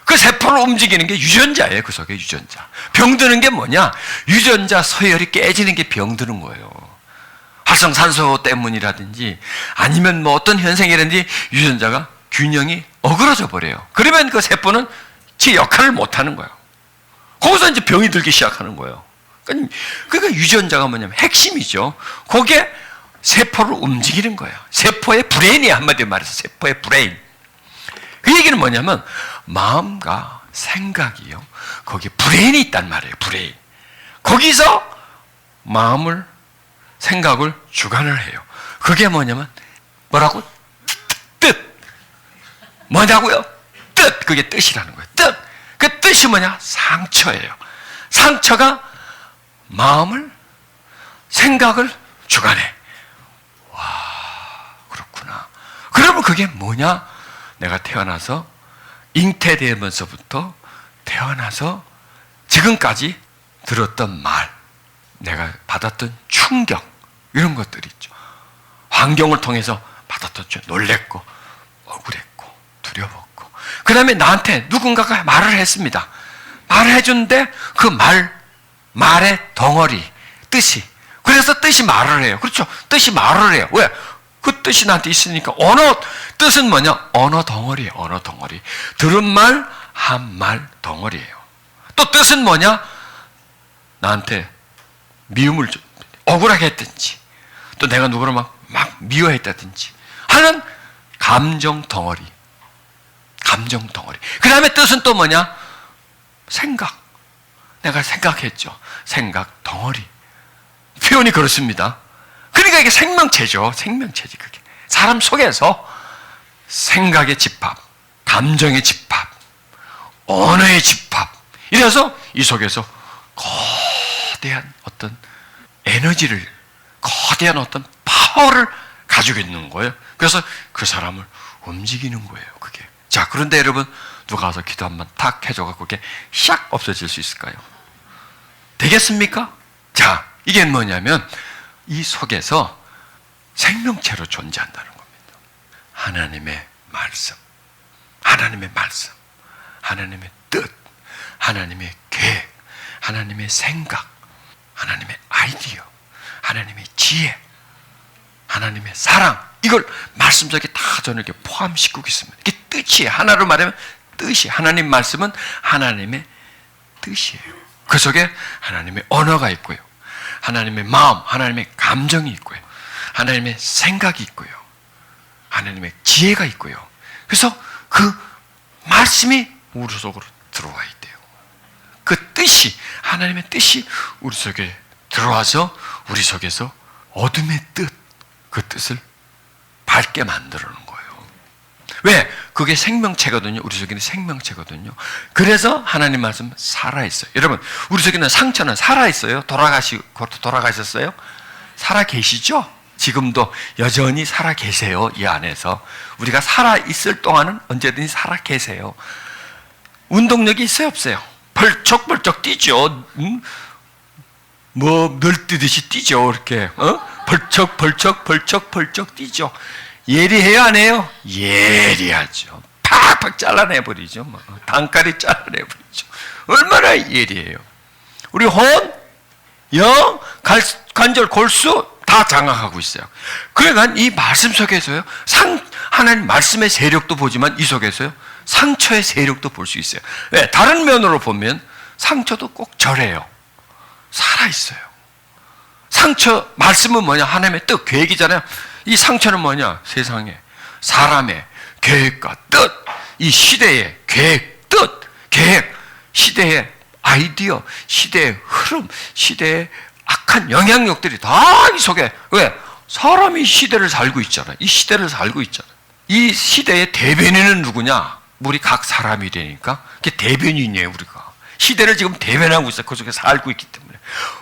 그 세포를 움직이는 게 유전자예요. 그 속에 유전자. 병드는 게 뭐냐? 유전자 서열이 깨지는 게 병드는 거예요. 활성산소 때문이라든지 아니면 뭐 어떤 현상이라든지 유전자가 균형이 어그러져 버려요. 그러면 그 세포는 제 역할을 못 하는 거예요. 거기서 이제 병이 들기 시작하는 거예요. 그러니까 유전자가 뭐냐면 핵심이죠. 그게 세포를 움직이는 거예요. 세포의 브레인이, 한마디로 말해서 세포의 브레인. 그 얘기는 뭐냐면 마음과 생각이요. 거기에 브레인이 있단 말이에요. 브레인. 거기서 마음을, 생각을 주관을 해요. 그게 뭐냐면 뭐라고? 뜻. 뭐냐고요? 뜻. 그게 뜻이라는 거예요. 뜻. 그 뜻이 뭐냐? 상처예요. 상처가 마음을, 생각을 주관해. 와, 그렇구나. 그러면 그게 뭐냐? 내가 태어나서, 잉태되면서부터 태어나서 지금까지 들었던 말, 내가 받았던 충격, 이런 것들이 있죠. 환경을 통해서 받았던 충격, 놀랬고, 억울했고, 두려웠고. 그 다음에 나한테 누군가가 말을 했습니다. 말을 해주는데 그 말의 덩어리, 뜻이. 그래서 뜻이 말을 해요. 그렇죠? 뜻이 말을 해요. 왜? 그 뜻이 나한테 있으니까. 뜻은 뭐냐? 언어 덩어리예요. 언어 덩어리. 들은 말, 한 말 덩어리예요. 또 뜻은 뭐냐? 나한테 미움을 좀, 억울하게 했든지, 또 내가 누구를 막 미워했다든지 하는 감정 덩어리. 감정 덩어리. 그 다음에 뜻은 또 뭐냐? 생각. 내가 생각했죠. 생각 덩어리. 표현이 그렇습니다. 그러니까 이게 생명체죠. 생명체지, 그게. 사람 속에서 생각의 집합, 감정의 집합, 언어의 집합. 이래서 이 속에서 거대한 어떤 에너지를, 거대한 어떤 파워를 가지고 있는 거예요. 그래서 그 사람을 움직이는 거예요, 그게. 자, 그런데 여러분, 누가 와서 기도 한번 탁 해줘갖고 그게 샥 없어질 수 있을까요? 되겠습니까? 자, 이게 뭐냐면 이 속에서 생명체로 존재한다는 겁니다. 하나님의 말씀, 하나님의 말씀, 하나님의 뜻, 하나님의 계획, 하나님의 생각, 하나님의 아이디어, 하나님의 지혜, 하나님의 사랑, 이걸 말씀 속에 다 저는 이렇게 포함시키고 있습니다. 이게 뜻이에요. 하나로 말하면 뜻이, 하나님 말씀은 하나님의 뜻이에요. 그 속에 하나님의 언어가 있고요, 하나님의 마음, 하나님의 감정이 있고요, 하나님의 생각이 있고요, 하나님의 지혜가 있고요. 그래서 그 말씀이 우리 속으로 들어와 있대요. 그 뜻이, 하나님의 뜻이 우리 속에 들어와서 우리 속에서 어둠의 뜻, 그 뜻을 밝게 만들어 놓은 거예요. 왜? 그게 생명체거든요. 우리 속에는 생명체거든요. 그래서 하나님 말씀 살아있어요. 여러분, 우리 속에는 상처는 살아있어요? 돌아가셨어요? 살아계시죠? 지금도 여전히 살아계세요. 이 안에서. 우리가 살아있을 동안은 언제든지 살아계세요. 운동력이 있어요? 없어요? 벌쩍벌쩍 뛰죠. 뭐 널뛰듯이 뛰죠. 이렇게 벌쩍 뛰죠. 예리해요? 안 해요? 예리하죠. 팍팍 잘라내버리죠. 뭐. 단칼에 잘라내버리죠. 얼마나 예리해요. 우리 혼, 영, 관절, 골수 다 장악하고 있어요. 그러니까 이 말씀 속에서요, 하나님 말씀의 세력도 보지만 이 속에서요, 상처의 세력도 볼 수 있어요. 왜? 다른 면으로 보면 상처도 꼭 절해요. 살아있어요. 상처, 말씀은 뭐냐? 하나님의 뜻, 계획이잖아요. 이 상처는 뭐냐? 세상에 사람의 계획과 뜻, 이 시대의 계획, 뜻, 계획, 시대의 아이디어, 시대의 흐름, 시대의 악한 영향력들이 다 이 속에, 왜? 사람이 시대를 살고 있잖아요. 이 시대를 살고 있잖아요. 이 시대의 대변인은 누구냐? 우리 각 사람이 되니까 그게 대변인이에요. 우리가 시대를 지금 대변하고 있어요. 그 속에 살고 있기 때문에.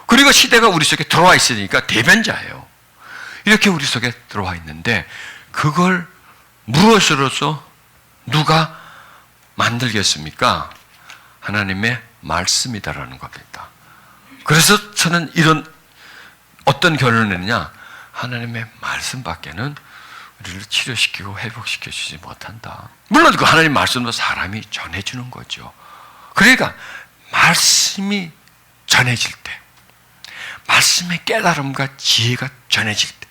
그리고 시대가 우리 속에 들어와 있으니까 대변자예요. 이렇게 우리 속에 들어와 있는데 그걸 무엇으로서 누가 만들겠습니까? 하나님의 말씀이다라는 겁니다. 그래서 저는 이런 어떤 결론을 내느냐? 하나님의 말씀밖에는 우리를 치료시키고 회복시켜 주지 못한다. 물론 그 하나님 말씀도 사람이 전해주는 거죠. 그러니까 말씀이 전해질 때, 말씀의 깨달음과 지혜가 전해질 때,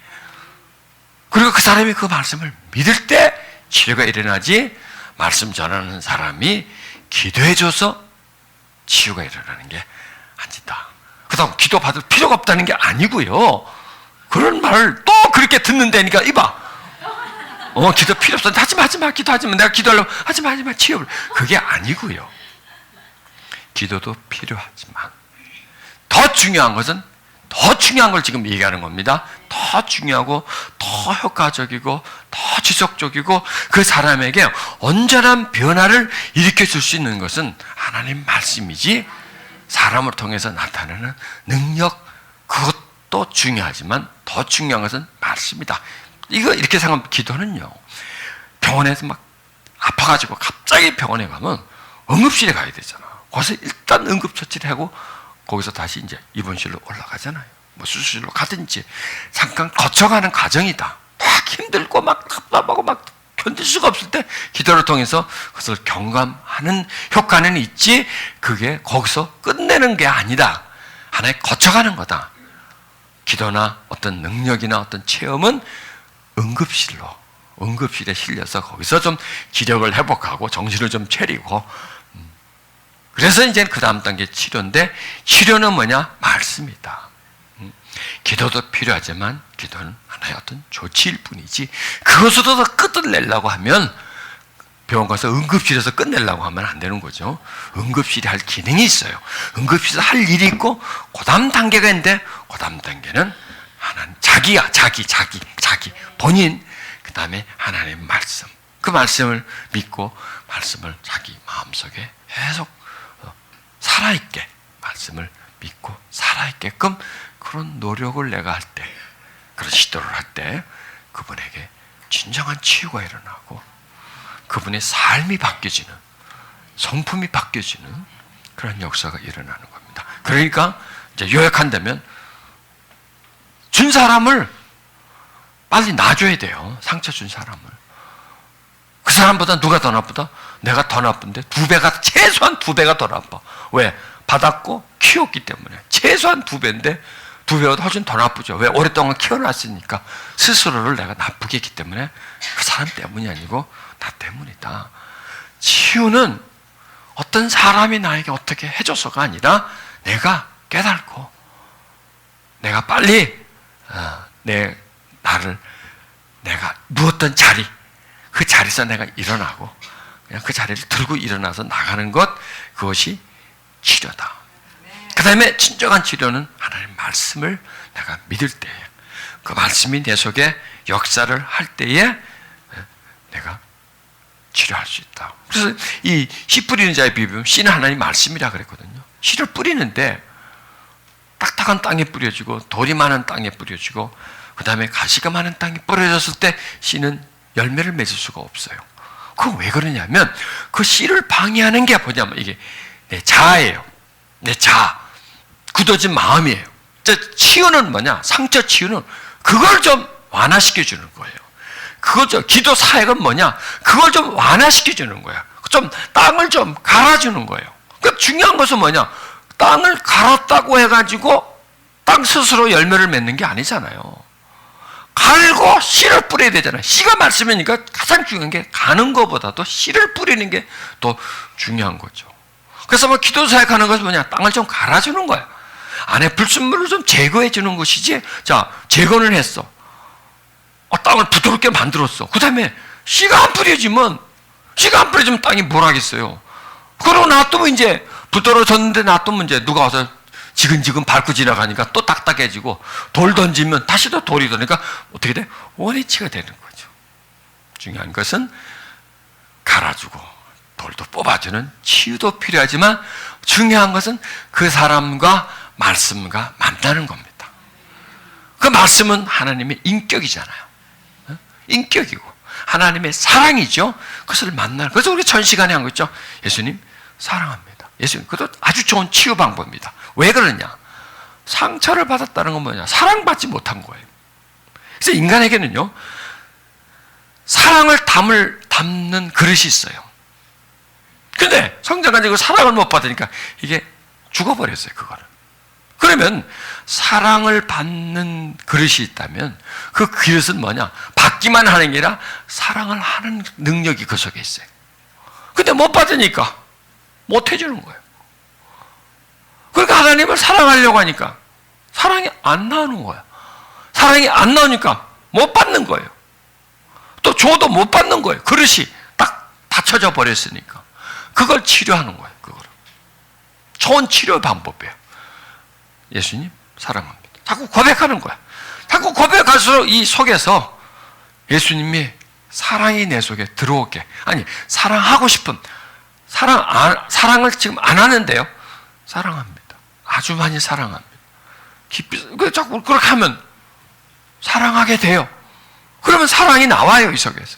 그리고 그 사람이 그 말씀을 믿을 때 치료가 일어나지, 말씀 전하는 사람이 기도해줘서 치유가 일어나는 게 아니다. 그다음 기도 받을 필요가 없다는 게 아니고요. 그런 말을 또 그렇게 듣는다니까 이봐. 기도 필요 없어. 하지 마. 기도하지 마. 내가 기도하려고 하지 마. 치유를. 그게 아니고요. 기도도 필요하지만 더 중요한 걸 지금 얘기하는 겁니다. 더 중요하고 더 효과적이고 더 지속적이고 그 사람에게 온전한 변화를 일으켜 줄 수 있는 것은 하나님 말씀이지, 사람을 통해서 나타나는 능력, 그것도 중요하지만 더 중요한 것은 말씀이다. 이거 이렇게 생각하면, 기도는요, 병원에서 막 아파가지고 갑자기 병원에 가면 응급실에 가야 되잖아. 거기서 일단 응급처치를 하고 거기서 다시 이제 입원실로 올라가잖아요. 뭐 수술실로 가든지 잠깐 거쳐가는 과정이다. 막 힘들고 막 답답하고 막 견딜 수가 없을 때 기도를 통해서 그것을 경감하는 효과는 있지, 그게 거기서 끝내는 게 아니다. 하나의 거쳐가는 거다. 기도나 어떤 능력이나 어떤 체험은 응급실에 실려서 거기서 좀 기력을 회복하고 정신을 좀 차리고, 그래서 이제 그 다음 단계 치료인데, 치료는 뭐냐? 말씀이다. 기도도 필요하지만 기도는 하나의 어떤 조치일 뿐이지, 그것으로 더 끝을 내려고 하면, 병원 가서 응급실에서 끝내려고 하면 안 되는 거죠. 응급실이 할 기능이 있어요. 응급실에서 할 일이 있고, 그 다음 단계가 있는데, 그 다음 단계는 하나님, 자기야, 자기, 본인, 그 다음에 하나님의 말씀. 그 말씀을 믿고, 말씀을 자기 마음속에 계속 살아있게, 말씀을 믿고 살아있게끔 그런 노력을 내가 할 때, 그런 시도를 할 때, 그분에게 진정한 치유가 일어나고, 그분의 삶이 바뀌어지는, 성품이 바뀌어지는 그런 역사가 일어나는 겁니다. 그러니까 이제 요약한다면, 준 사람을 빨리 놔줘야 돼요. 상처 준 사람을. 그 사람보다 누가 더 나쁘다? 내가 더 나쁜데 최소한 2배가 더 나빠. 왜? 받았고 키웠기 때문에. 최소한 2배인데 2배보다 훨씬 더 나쁘죠. 왜? 오랫동안 키워놨으니까. 스스로를 내가 나쁘게 했기 때문에, 그 사람 때문이 아니고 나 때문이다. 치유는 어떤 사람이 나에게 어떻게 해줘서가 아니라 내가 깨닫고, 내가 빨리 내가 누웠던 자리, 그 자리에서 내가 일어나고 그냥 그 자리를 들고 일어나서 나가는 것, 그것이 치료다. 그 다음에 진정한 치료는 하나님의 말씀을 내가 믿을 때에, 그 말씀이 내 속에 역사를 할 때에 내가 치료할 수 있다. 그래서 이 씨 뿌리는 자의 비유는 씨는 하나님 말씀이라 그랬거든요. 씨를 뿌리는데 딱딱한 땅에 뿌려지고 돌이 많은 땅에 뿌려지고 그 다음에 가시가 많은 땅에 뿌려졌을 때 씨는 열매를 맺을 수가 없어요. 그거 왜 그러냐면 그 씨를 방해하는 게 뭐냐면 이게 내 자아예요. 내 자아. 굳어진 마음이에요. 치유는 뭐냐? 상처 치유는 그걸 좀 완화시켜주는 거예요. 그거죠. 기도 사역은 뭐냐? 그걸 좀 완화시켜주는 거야. 좀 땅을 좀 갈아주는 거예요. 그러니까 중요한 것은 뭐냐? 땅을 갈았다고 해가지고 땅 스스로 열매를 맺는 게 아니잖아요. 갈고 씨를 뿌려야 되잖아요. 씨가 말씀이니까 가장 중요한 게 가는 것보다도 씨를 뿌리는 게 더 중요한 거죠. 그래서 뭐 기도 사역하는 것은 뭐냐? 땅을 좀 갈아주는 거야. 안에 불순물을 좀 제거해 주는 것이지. 자, 제거는 했어. 땅을 부드럽게 만들었어. 그 다음에 씨가 안 뿌려지면 땅이 뭘 하겠어요. 그러고 놔두면 이제 부드러워졌는데 놔두면 이제 누가 와서 지근지근 밟고 지나가니까 또 딱딱해지고 돌 던지면 다시 또 돌이 되니까 어떻게 돼? 원위치가 되는 거죠. 중요한 것은 갈아주고 돌도 뽑아주는 치유도 필요하지만 중요한 것은 그 사람과 말씀과 만나는 겁니다. 그 말씀은 하나님의 인격이잖아요. 인격이고 하나님의 사랑이죠. 그것을 만나는. 그래서 우리 전 시간에 한 거 있죠. 예수님 사랑합니다. 예수님 그것도 아주 좋은 치유 방법입니다. 왜 그러냐? 상처를 받았다는 건 뭐냐? 사랑받지 못한 거예요. 그래서 인간에게는요 사랑을 담는 그릇이 있어요. 근데 성장 가지고 사랑을 못 받으니까 이게 죽어버렸어요. 그거는. 그러면 사랑을 받는 그릇이 있다면 그 그릇은 뭐냐? 받기만 하는 게 아니라 사랑을 하는 능력이 그 속에 있어요. 근데 못 받으니까 못 해주는 거예요. 그러니까 하나님을 사랑하려고 하니까 사랑이 안 나오는 거예요. 사랑이 안 나오니까 못 받는 거예요. 또 줘도 못 받는 거예요. 그릇이 딱 닫혀져 버렸으니까. 그걸 치료하는 거예요. 그거를. 좋은 치료 방법이에요. 예수님 사랑합니다. 자꾸 고백하는 거야. 자꾸 고백할수록 이 속에서 예수님이 사랑이 내 속에 들어오게. 아니 사랑하고 싶은 사랑을 지금 안 하는데요. 사랑합니다. 아주 많이 사랑합니다. 깊이 자꾸 그렇게 하면 사랑하게 돼요. 그러면 사랑이 나와요. 이 속에서.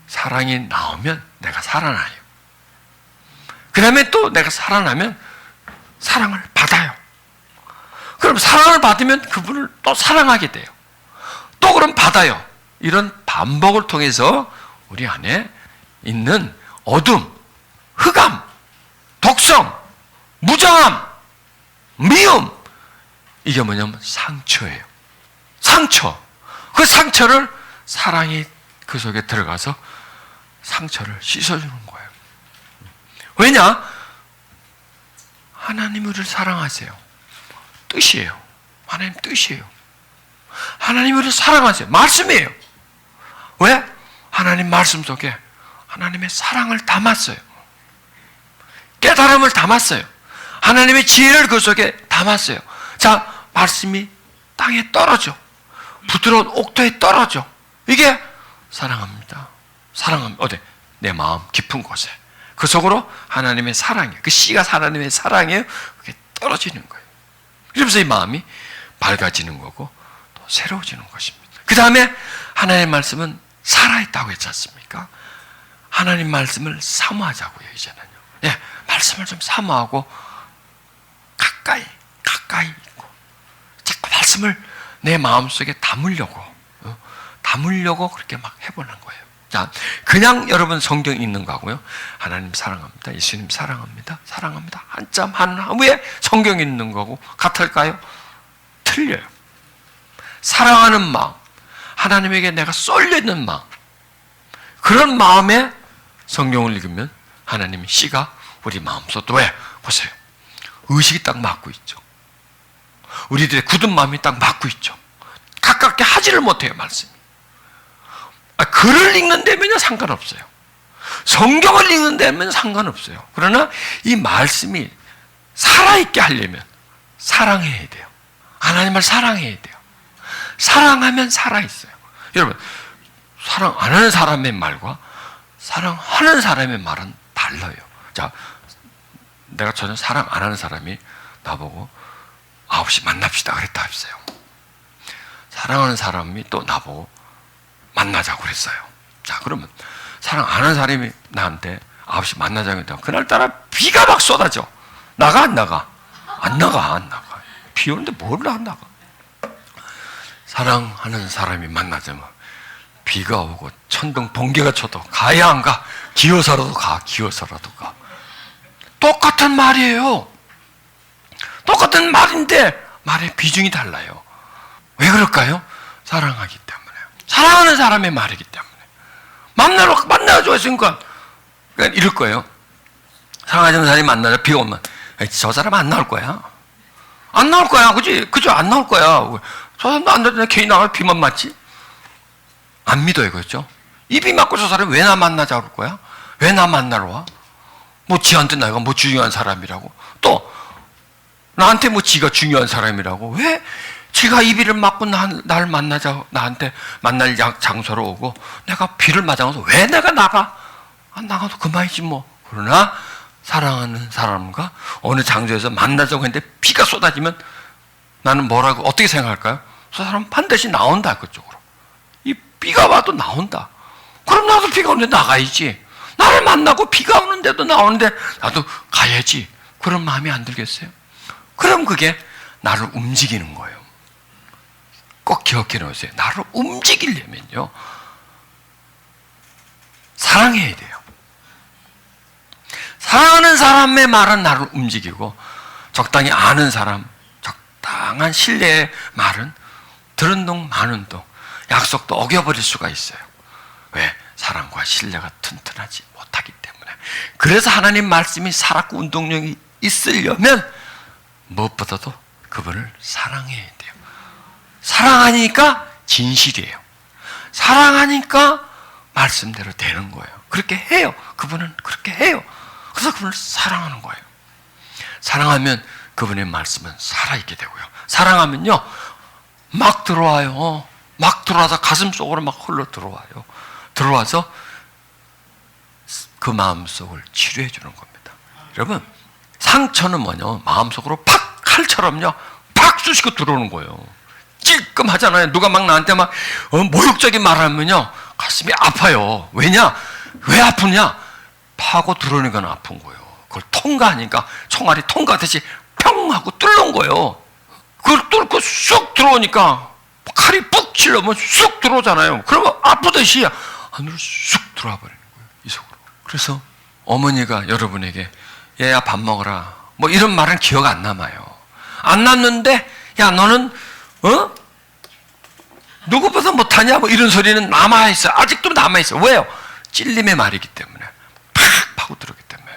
사랑이 나오면 내가 살아나요. 그 다음에 또 내가 살아나면 사랑을 받아요. 그럼 사랑을 받으면 그분을 또 사랑하게 돼요. 또 그럼 받아요. 이런 반복을 통해서 우리 안에 있는 어둠, 흑암, 독성, 무정함, 미움, 이게 뭐냐면 상처예요. 상처. 그 상처를 사랑이 그 속에 들어가서 상처를 씻어주는 거예요. 왜냐? 하나님 우리를 사랑하세요. 뜻이에요. 하나님 뜻이에요. 하나님 우리를 사랑하세요. 말씀이에요. 왜? 하나님 말씀 속에 하나님의 사랑을 담았어요. 깨달음을 담았어요. 하나님의 지혜를 그 속에 담았어요. 자, 말씀이 땅에 떨어져. 부드러운 옥토에 떨어져. 이게 사랑합니다. 사랑합니다. 어디? 내 마음 깊은 곳에. 그 속으로 하나님의 사랑이에요. 그 씨가 하나님의 사랑이에요. 그게 떨어지는 거예요. 그러면서 이 마음이 밝아지는 거고 또 새로워지는 것입니다. 그 다음에 하나님의 말씀은 살아있다고 했지 않습니까? 하나님 말씀을 사모하자고요. 이제는요. 예, 말씀을 좀 사모하고 가까이 있고 자꾸 말씀을 내 마음속에 담으려고 그렇게 막 해보는 거예요. 자, 그냥 여러분 성경 읽는 거하고요. 하나님 사랑합니다. 예수님 사랑합니다. 사랑합니다. 한참 한 후에 성경 읽는 거하고 같을까요? 틀려요. 사랑하는 마음, 하나님에게 내가 쏠려있는 마음, 그런 마음에 성경을 읽으면 하나님의 씨가 우리 마음속도 왜? 보세요. 의식이 딱 맞고 있죠. 우리들의 굳은 마음이 딱 맞고 있죠. 가깝게 하지를 못해요, 말씀이. 글을 읽는 데면요 상관없어요. 성경을 읽는 데면 상관없어요. 그러나 이 말씀이 살아있게 하려면 사랑해야 돼요. 하나님을 사랑해야 돼요. 사랑하면 살아있어요. 여러분, 사랑 안 하는 사람의 말과 사랑하는 사람의 말은 달라요. 자, 내가 전혀 사랑 안 하는 사람이 나보고 9시 만납시다 그랬다 합시다. 사랑하는 사람이 또 나보고 만나자고 그랬어요. 자, 그러면 사랑 안 하는 사람이 나한테 9시 만나자고 했다. 그날따라 비가 막 쏟아져. 나가 안 나가? 안 나가. 비 오는데 뭘 안 나가? 사랑하는 사람이 만나자면 비가 오고 천둥 번개가 쳐도 가야 안 가? 기어서라도 가. 똑같은 말이에요. 똑같은 말인데 말의 비중이 달라요. 왜 그럴까요? 사랑하기 때문에. 사랑하는 사람의 말이기 때문에. 만나줘 했으니까 이럴 거예요. 사랑하는 사람이 만나자 비가 오면 저 사람 안 나올 거야. 안 나올 거야. 그지? 그죠? 안 나올 거야. 저 사람도 안 나오잖아. 괜히 나가 비만 맞지? 안 믿어요. 그렇죠? 이 비 맞고 저 사람이 왜 나 만나자 그럴 거야? 왜 나 만나러 와? 뭐 지한테 내가 뭐 중요한 사람이라고. 또 나한테 뭐 지가 중요한 사람이라고. 왜 지가 이 비를 맞고 날 만나자, 나한테 만날 장소로 오고 내가 비를 맞아서 왜 내가 나가? 안 나가도 그만이지 뭐. 그러나 사랑하는 사람과 어느 장소에서 만나자고 했는데 비가 쏟아지면 나는 뭐라고 어떻게 생각할까요? 저 사람 반드시 나온다. 그쪽으로. 이 비가 와도 나온다. 그럼 나도 비가 오는데 나가야지. 나를 만나고 비가 오는데도 나오는데 나도 가야지. 그런 마음이 안 들겠어요? 그럼 그게 나를 움직이는 거예요. 꼭 기억해 놓으세요. 나를 움직이려면요, 사랑해야 돼요. 사랑하는 사람의 말은 나를 움직이고, 적당히 아는 사람, 적당한 신뢰의 말은 들은 동 마는 동 약속도 어겨버릴 수가 있어요. 왜? 사랑과 신뢰가 튼튼하지 못하기 때문에. 그래서 하나님 말씀이 살았고 운동력이 있으려면 무엇보다도 그분을 사랑해야 돼요. 사랑하니까 진실이에요. 사랑하니까 말씀대로 되는 거예요. 그렇게 해요. 그분은 그렇게 해요. 그래서 그분을 사랑하는 거예요. 사랑하면 그분의 말씀은 살아있게 되고요. 사랑하면요, 막 들어와요. 막 들어와서 가슴 속으로 막 흘러 들어와요. 들어와서 그 마음속을 치료해 주는 겁니다. 여러분, 상처는 뭐냐? 마음속으로 팍 칼처럼요, 팍 쑤시고 들어오는 거예요. 찔끔하잖아요. 누가 막 나한테 막 모욕적인 말을 하면요, 가슴이 아파요. 왜냐? 왜 아프냐? 파고 들어오는 건 아픈 거예요. 그걸 통과하니까 총알이 통과하듯이 평 하고 뚫는 거예요. 그걸 뚫고 쑥 들어오니까 칼이 푹 찔러면 쑥 들어오잖아요. 그러면 아프듯이 안으로 쑥 들어와 버리는 거예요. 이 속으로. 그래서 어머니가 여러분에게 얘야 밥 먹어라 뭐 이런 말은 기억 안 남아요. 안 남는데 야 너는 누구보다 못하냐 뭐 이런 소리는 남아있어. 아직도 남아있어. 왜요? 찔림의 말이기 때문에. 팍 파고 들어오기 때문에.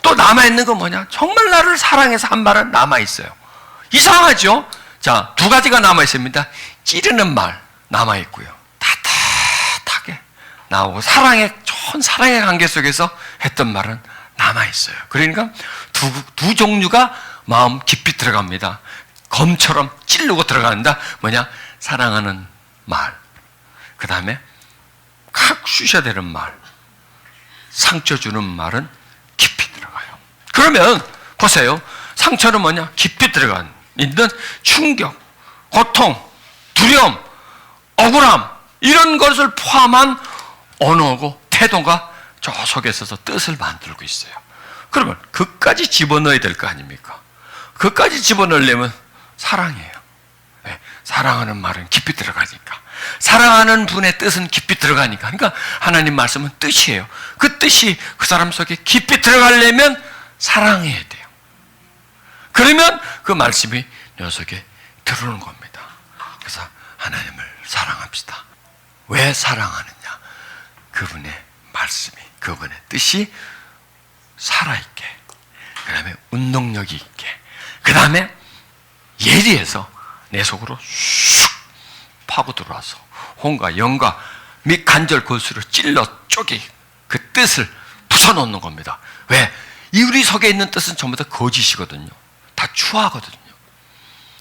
또 남아있는 건 뭐냐? 정말 나를 사랑해서 한 말은 남아있어요. 이상하죠? 자, 두 가지가 남아있습니다. 찌르는 말 남아있고요, 따뜻하게 나오고 좋은 사랑의 관계 속에서 했던 말은 남아있어요. 그러니까 두 종류가 마음 깊이 들어갑니다. 검처럼 찌르고 들어간다. 뭐냐? 사랑하는 말, 그 다음에 칵 쑤셔야 되는 말, 상처 주는 말은 깊이 들어가요. 그러면 보세요. 상처는 뭐냐? 깊이 들어간 있는 충격, 고통, 두려움, 억울함 이런 것을 포함한 언어고 태도가 저 속에 있어서 뜻을 만들고 있어요. 그러면 그까지 집어넣어야 될 거 아닙니까? 그까지 집어넣으려면 사랑이에요. 네, 사랑하는 말은 깊이 들어가니까. 사랑하는 분의 뜻은 깊이 들어가니까. 그러니까 하나님 말씀은 뜻이에요. 그 뜻이 그 사람 속에 깊이 들어가려면 사랑해야 돼요. 그러면 그 말씀이 내 속에 들어오는 겁니다. 그래서 하나님을 사랑합시다. 왜 사랑하느냐? 그분의 말씀이, 그분의 뜻이 살아있게, 그 다음에 운동력이 있게, 그 다음에 예리해서 내 속으로 쑥 파고 들어와서 혼과 영과 및 간절 골수로 찔러 쪼개 그 뜻을 부숴놓는 겁니다. 왜? 이 우리 속에 있는 뜻은 전부 다 거짓이거든요. 다 추하거든요.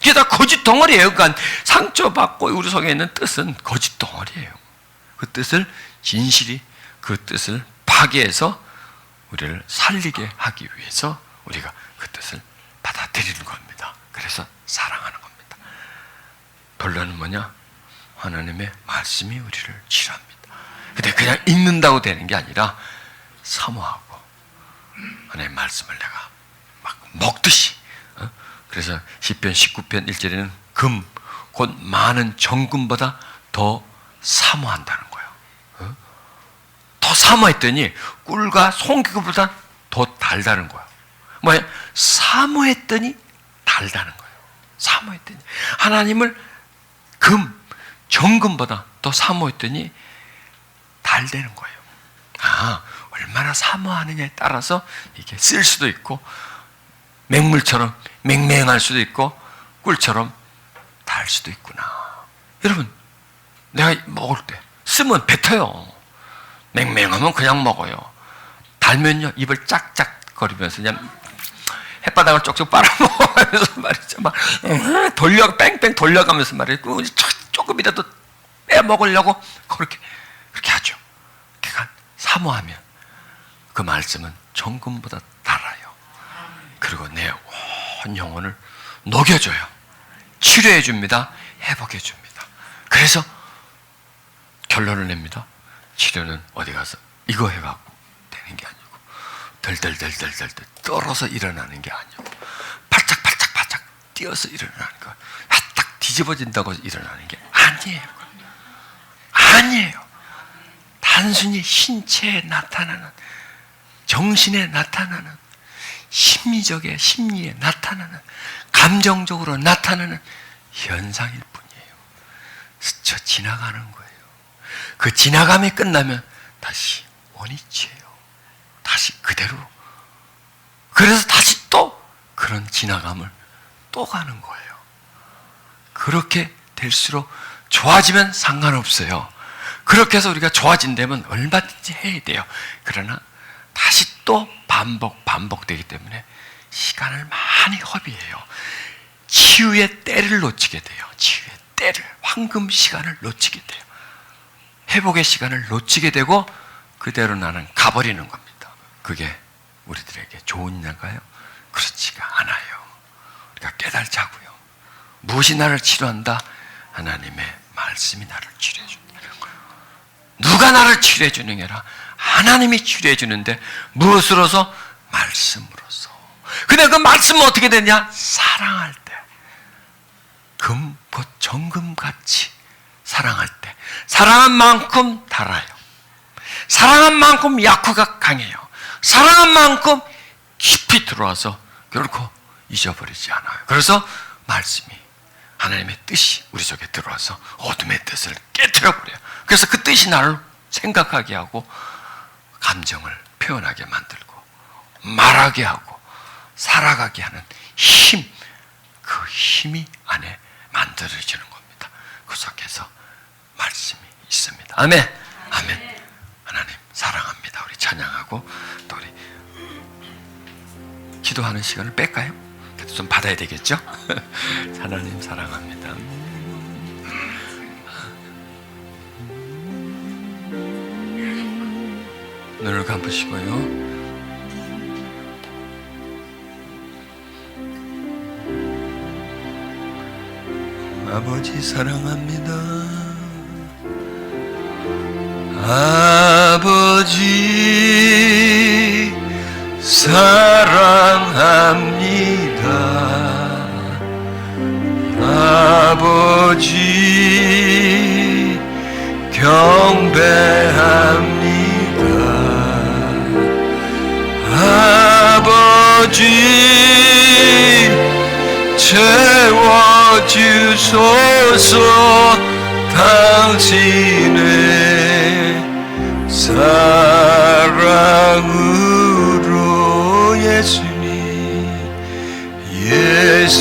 이게 다 거짓 덩어리예요. 그러니까 상처받고 우리 속에 있는 뜻은 거짓 덩어리예요. 그 뜻을 진실이 그 뜻을 하게 해서 우리를 살리게 하기 위해서 우리가 그 뜻을 받아들이는 겁니다. 그래서 사랑하는 겁니다. 본론은 뭐냐? 하나님의 말씀이 우리를 치료합니다. 근데 그냥 읽는다고 되는 게 아니라 사모하고 하나님의 말씀을 내가 막 먹듯이. 그래서 시편 19편 1절에는 금, 곧 많은 정금보다 더 사모한다는 거예요. 더 사모했더니 꿀과 송기구보다 더 달다는 거예요. 뭐야? 사모했더니 달다는 거예요. 사모했더니 하나님을 금, 정금보다 더 사모했더니 달다는 거예요. 얼마나 사모하느냐에 따라서 이게 쓸 수도 있고 맹물처럼 맹맹할 수도 있고 꿀처럼 달 수도 있구나. 여러분, 내가 먹을 때 쓰면 뱉어요. 맹맹하면 그냥 먹어요. 달면요 입을 짝짝거리면서 그냥 햇바닥을 쪽쪽 빨아먹으면서 말이죠. 막 뺑뺑 돌려가면서 말이죠. 조금이라도 빼먹으려고 그렇게 하죠. 그러니까 사모하면 그 말씀은 정금보다 달아요. 그리고 내 온 영혼을 녹여줘요. 치료해 줍니다. 회복해 줍니다. 그래서 결론을 냅니다. 치료는 어디 가서 이거 해갖고 되는 게 아니고 덜덜덜덜덜 떨어서 일어나는 게 아니고 팔짝 뛰어서 일어나는 거, 딱 뒤집어진다고 일어나는 게 아니에요. 단순히 신체에 나타나는, 정신에 나타나는, 심리에 나타나는, 감정적으로 나타나는 현상일 뿐이에요. 스쳐 지나가는 거예요. 그 지나감이 끝나면 다시 원위치예요. 다시 그대로. 그래서 다시 또 그런 지나감을 또 가는 거예요. 그렇게 될수록 좋아지면 상관없어요. 그렇게 해서 우리가 좋아진다면 얼마든지 해야 돼요. 그러나 다시 또 반복되기 때문에 시간을 많이 허비해요. 치유의 때를 놓치게 돼요. 치유의 때를, 황금 시간을 놓치게 돼요. 회복의 시간을 놓치게 되고 그대로 나는 가버리는 겁니다. 그게 우리들에게 좋은 일인가요? 그렇지가 않아요. 우리가 깨달자고요. 무엇이 나를 치료한다? 하나님의 말씀이 나를 치료해 준다는 거예요. 누가 나를 치료해 주는 게 아니라 하나님이 치료해 주는데 무엇으로서? 말씀으로서. 근데 그 말씀은 어떻게 되냐? 사랑할 때. 정금같이 사랑할 때. 사랑한 만큼 달아요. 사랑한 만큼 약효가 강해요. 사랑한 만큼 깊이 들어와서 결코 잊어버리지 않아요. 그래서 말씀이, 하나님의 뜻이 우리 속에 들어와서 어둠의 뜻을 깨트려버려요. 그래서 그 뜻이 나를 생각하게 하고 감정을 표현하게 만들고 말하게 하고 살아가게 하는 힘, 그 힘이 안에 만들어지는 겁니다. 그 속에서 말씀이 있습니다. 아멘. 아멘. 하나님 사랑합니다. 우리 찬양하고 또 우리 기도하는 시간을 뺄까요? 그래도 좀 받아야 되겠죠? 하나님 사랑합니다. 눈을 감으시고요. 아버지 사랑합니다. 아버지 사랑합니다. 아버지 경배합니다. 아버지 채워주소서. 당신의 사랑으로 예수님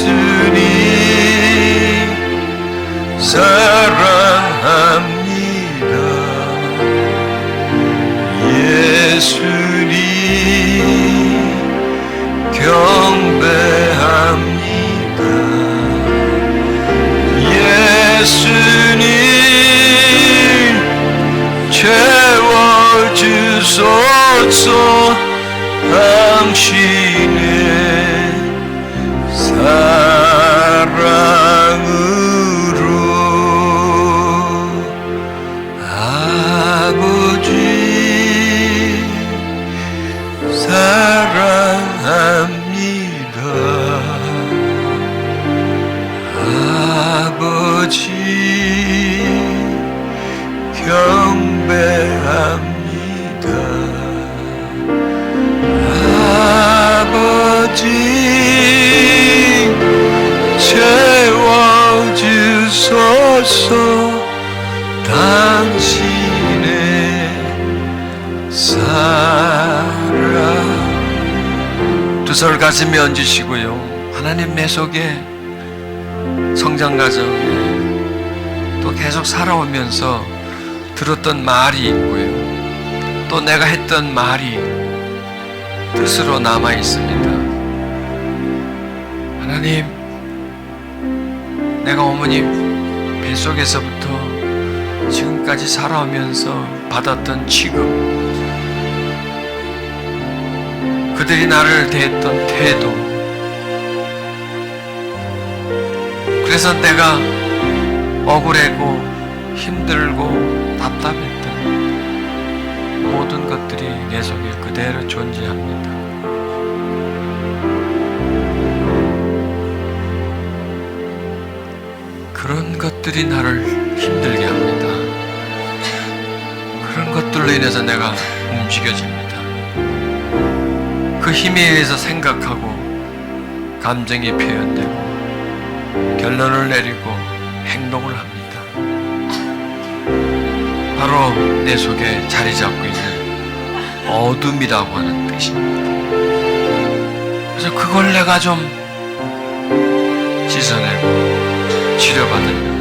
사랑합니다. 예수님 경배합니다. 예수님 채워주소서. 손을 가슴에 얹으시고요. 하나님 내 속에 성장 과정에 또 계속 살아오면서 들었던 말이 있고요. 또 내가 했던 말이 뜻으로 남아 있습니다. 하나님, 내가 어머님 뱃속에서부터 지금까지 살아오면서 받았던 취급, 그들이 나를 대했던 태도, 그래서 내가 억울하고 힘들고 답답했던 모든 것들이 내 속에 그대로 존재합니다. 그런 것들이 나를 힘들게 합니다. 그런 것들로 인해서 내가 움직여집니다. 그 힘에 의해서 생각하고 감정이 표현되고 결론을 내리고 행동을 합니다. 바로 내 속에 자리 잡고 있는 어둠이라고 하는 뜻입니다. 그래서 그걸 내가 좀 씻어내고 치료받으려고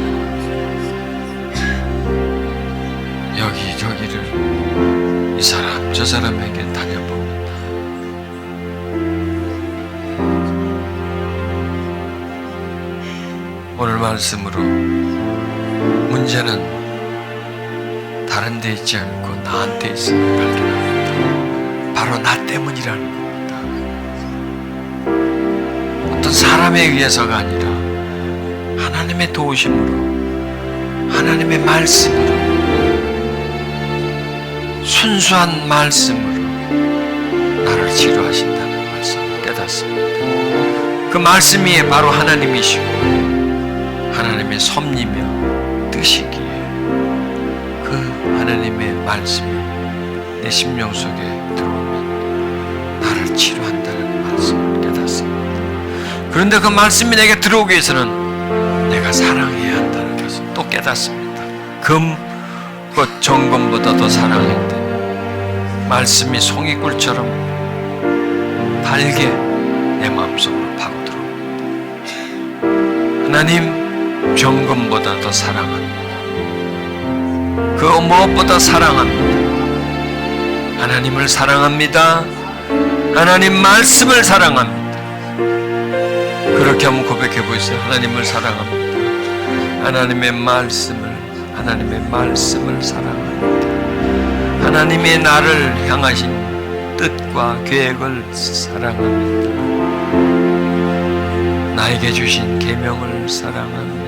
여기저기를 이 사람 저 사람에게 다녀봅니다. 오늘 말씀으로 문제는 다른 데 있지 않고 나한테 있음을 발견합니다. 바로 나 때문이라는 겁니다. 어떤 사람에 의해서가 아니라 하나님의 도우심으로, 하나님의 말씀으로, 순수한 말씀으로 나를 치료하신다는 말씀을 깨닫습니다. 그 말씀이 바로 하나님이시고 하나님의 섭리며 뜻이기에 그 하나님의 말씀이 내 심령 속에 들어오면 나를 치료한다는 말씀을 깨닫습니다. 그런데 그 말씀이 내게 들어오기 위해서는 내가 사랑해야 한다는 것을 또 깨닫습니다. 금꽃 정금보다 더 사랑해야 돼. 말씀이 송이꿀처럼 달게 내 마음속으로 파고들어옵니다. 하나님, 정금보다 더 사랑합니다. 그 무엇보다 사랑합니다. 하나님을 사랑합니다. 하나님 말씀을 사랑합니다. 그렇게 한번 고백해 보세요. 하나님을 사랑합니다. 하나님의 말씀을 사랑합니다. 하나님의 나를 향하신 뜻과 계획을 사랑합니다. 나에게 주신 계명을 사랑합니다.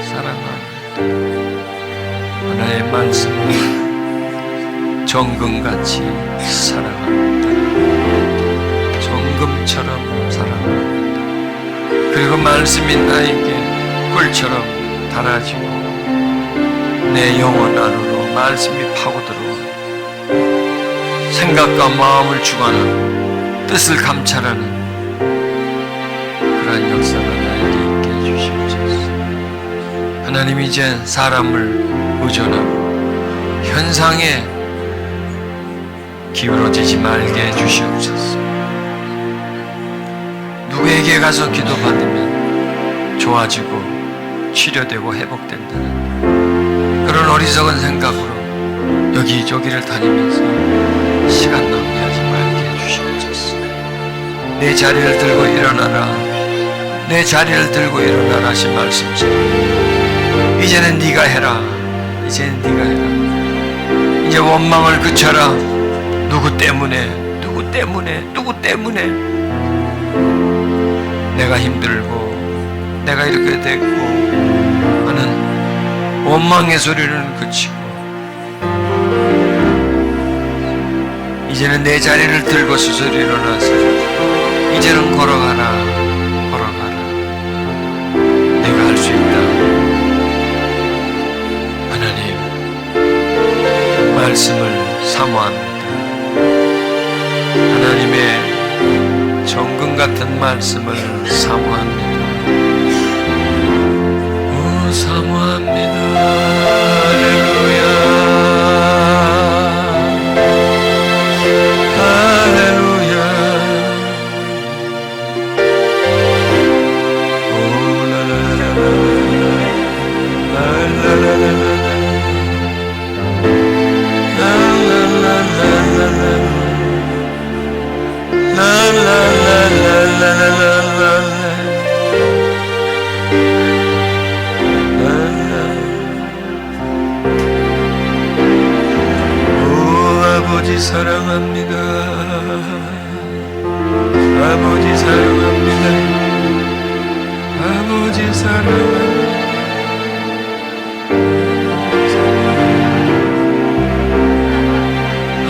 사랑합니다. 하나님의 말씀을 정금같이 사랑합니다. 정금처럼 사랑합니다. 그리고 말씀이 나에게 꿀처럼 달아지고 내 영혼 안으로 말씀이 파고들어 생각과 마음을 주관하고 뜻을 감찰하는 그러한 역사가 나에게 있게 해주시옵소서. 하나님, 이제 사람을 의존하고 현상에 기울어지지 말게 해주시옵소서. 누구에게 가서 기도받으면 좋아지고 치료되고 회복된다는 그런 어리석은 생각으로 여기저기를 다니면서 시간 낭비하지 말게 해주시옵소서. 내 자리를 들고 일어나라, 내 자리를 들고 일어나라 하신 말씀처럼 이제는 네가 해라, 이제는 네가 해라. 이제 원망을 그쳐라. 누구 때문에 내가 힘들고 내가 이렇게 됐고 하는 원망의 소리는 그치고 이제는 내 자리를 들고 스스로 일어나서 이제는 걸어가라. 내가 할 수 있다. 하나님, 말씀을 사모합니다. 하나님의 정금 같은 말씀을 사모합니다. 사모합니다. 할렐루야. 사랑합니다. 아버지 사랑합니다.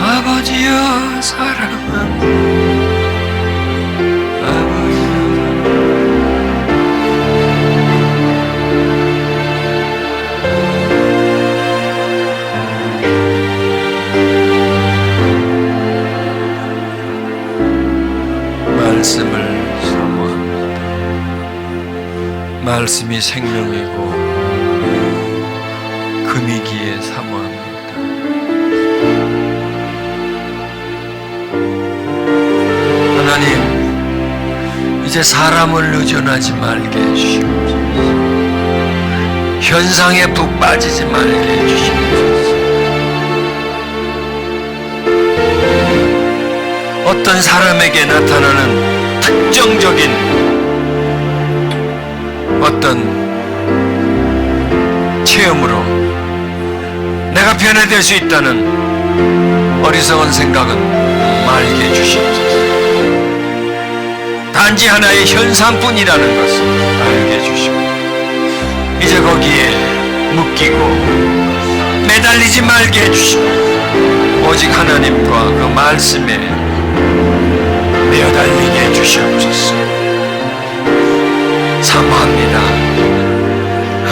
아버지여 사랑합니다. 아버지여 말씀을 사모합니다. 말씀이 생명이고 금이기에 사모합니다. 하나님, 이제 사람을 의존하지 말게 해주시옵소서. 현상에 푹 빠지지 말게 해주시옵소서. 어떤 사람에게 나타나는 특정적인 어떤 체험으로 내가 변화될 수 있다는 어리석은 생각은 말게 해주시옵소서. 단지 하나의 현상뿐이라는 것을 알게 해주시고 이제 거기에 묶이고 매달리지 말게 해주시고 오직 하나님과 그 말씀에 매어달리게 해주시옵소서. 사모합니다.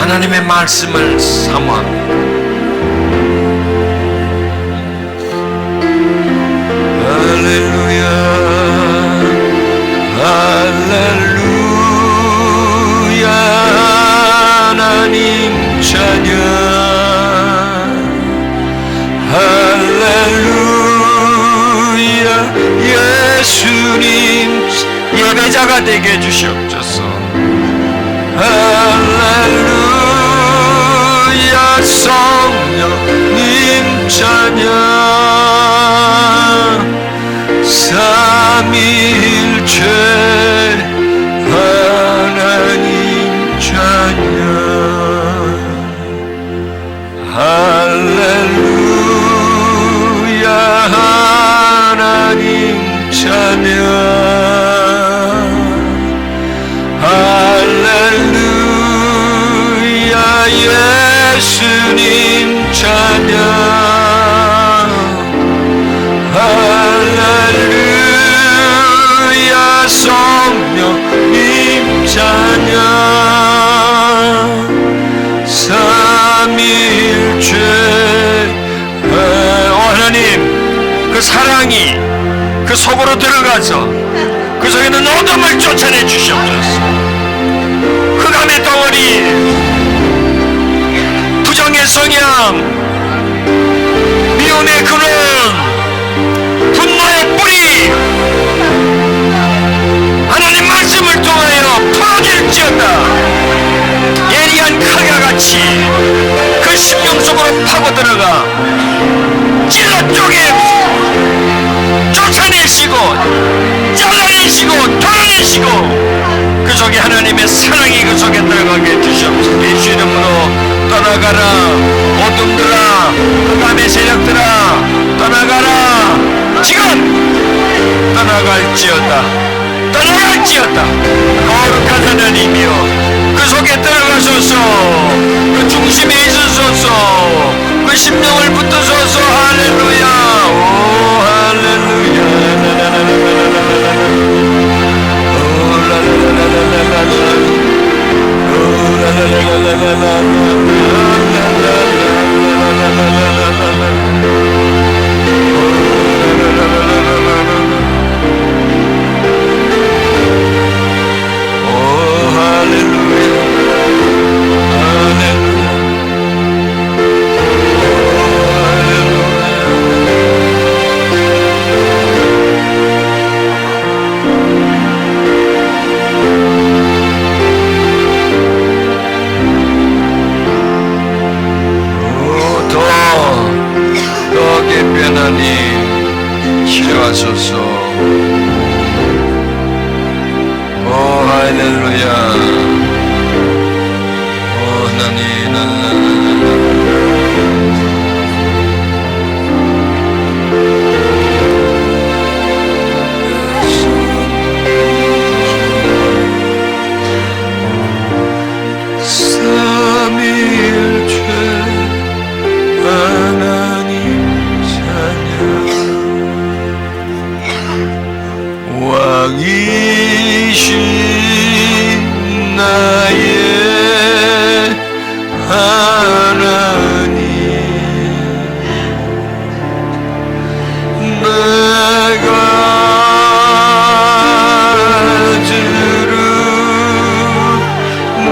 하나님의 말씀을 사모합니다. 할렐루야 할렐루야 하나님 찬양 할렐루야 예수님 예배자가 되게 해주시옵소서. 할렐루야 성령님 찬양 삼위일체 하나님 찬양 할렐루야 하나님 찬양 할렐루야 예수님 찬양 할렐루야 성령님 찬양 삼위일체 하나님 그 사랑이 그 속으로 들어가서 그 속에는 어둠을 쫓아내 주시옵소서. 흑암의 덩어리 부정의 성향 미움의 근원 분노의 뿌리 하나님 말씀을 통하여 풀어질지어다. 예리한 칼과 같이 그 심령 속으로 파고들어가 찔러 쪼개 쫓아내시고 잘라내시고 털어내시고 그 속에 하나님의 사랑이 그 속에 들어가게 해주시옵소서. 예수 이름으로 떠나가라 어둠들아 흑암의 세력들아 떠나가라. 지금 떠나갈지어다 떠나갈지어다. 거룩한 하나님이여 그 속에 들어가소서. 그 중심에 있으소서. 그 심령을 붙드소서. 할렐루야 오 할렐루야 할렐루야 이신 나의 하나님, 내가 주를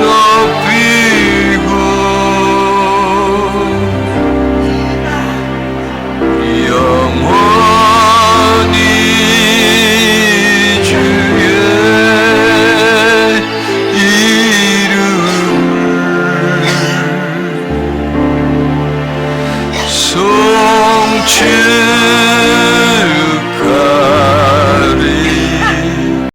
높이고 영원히 주의 이름을 송축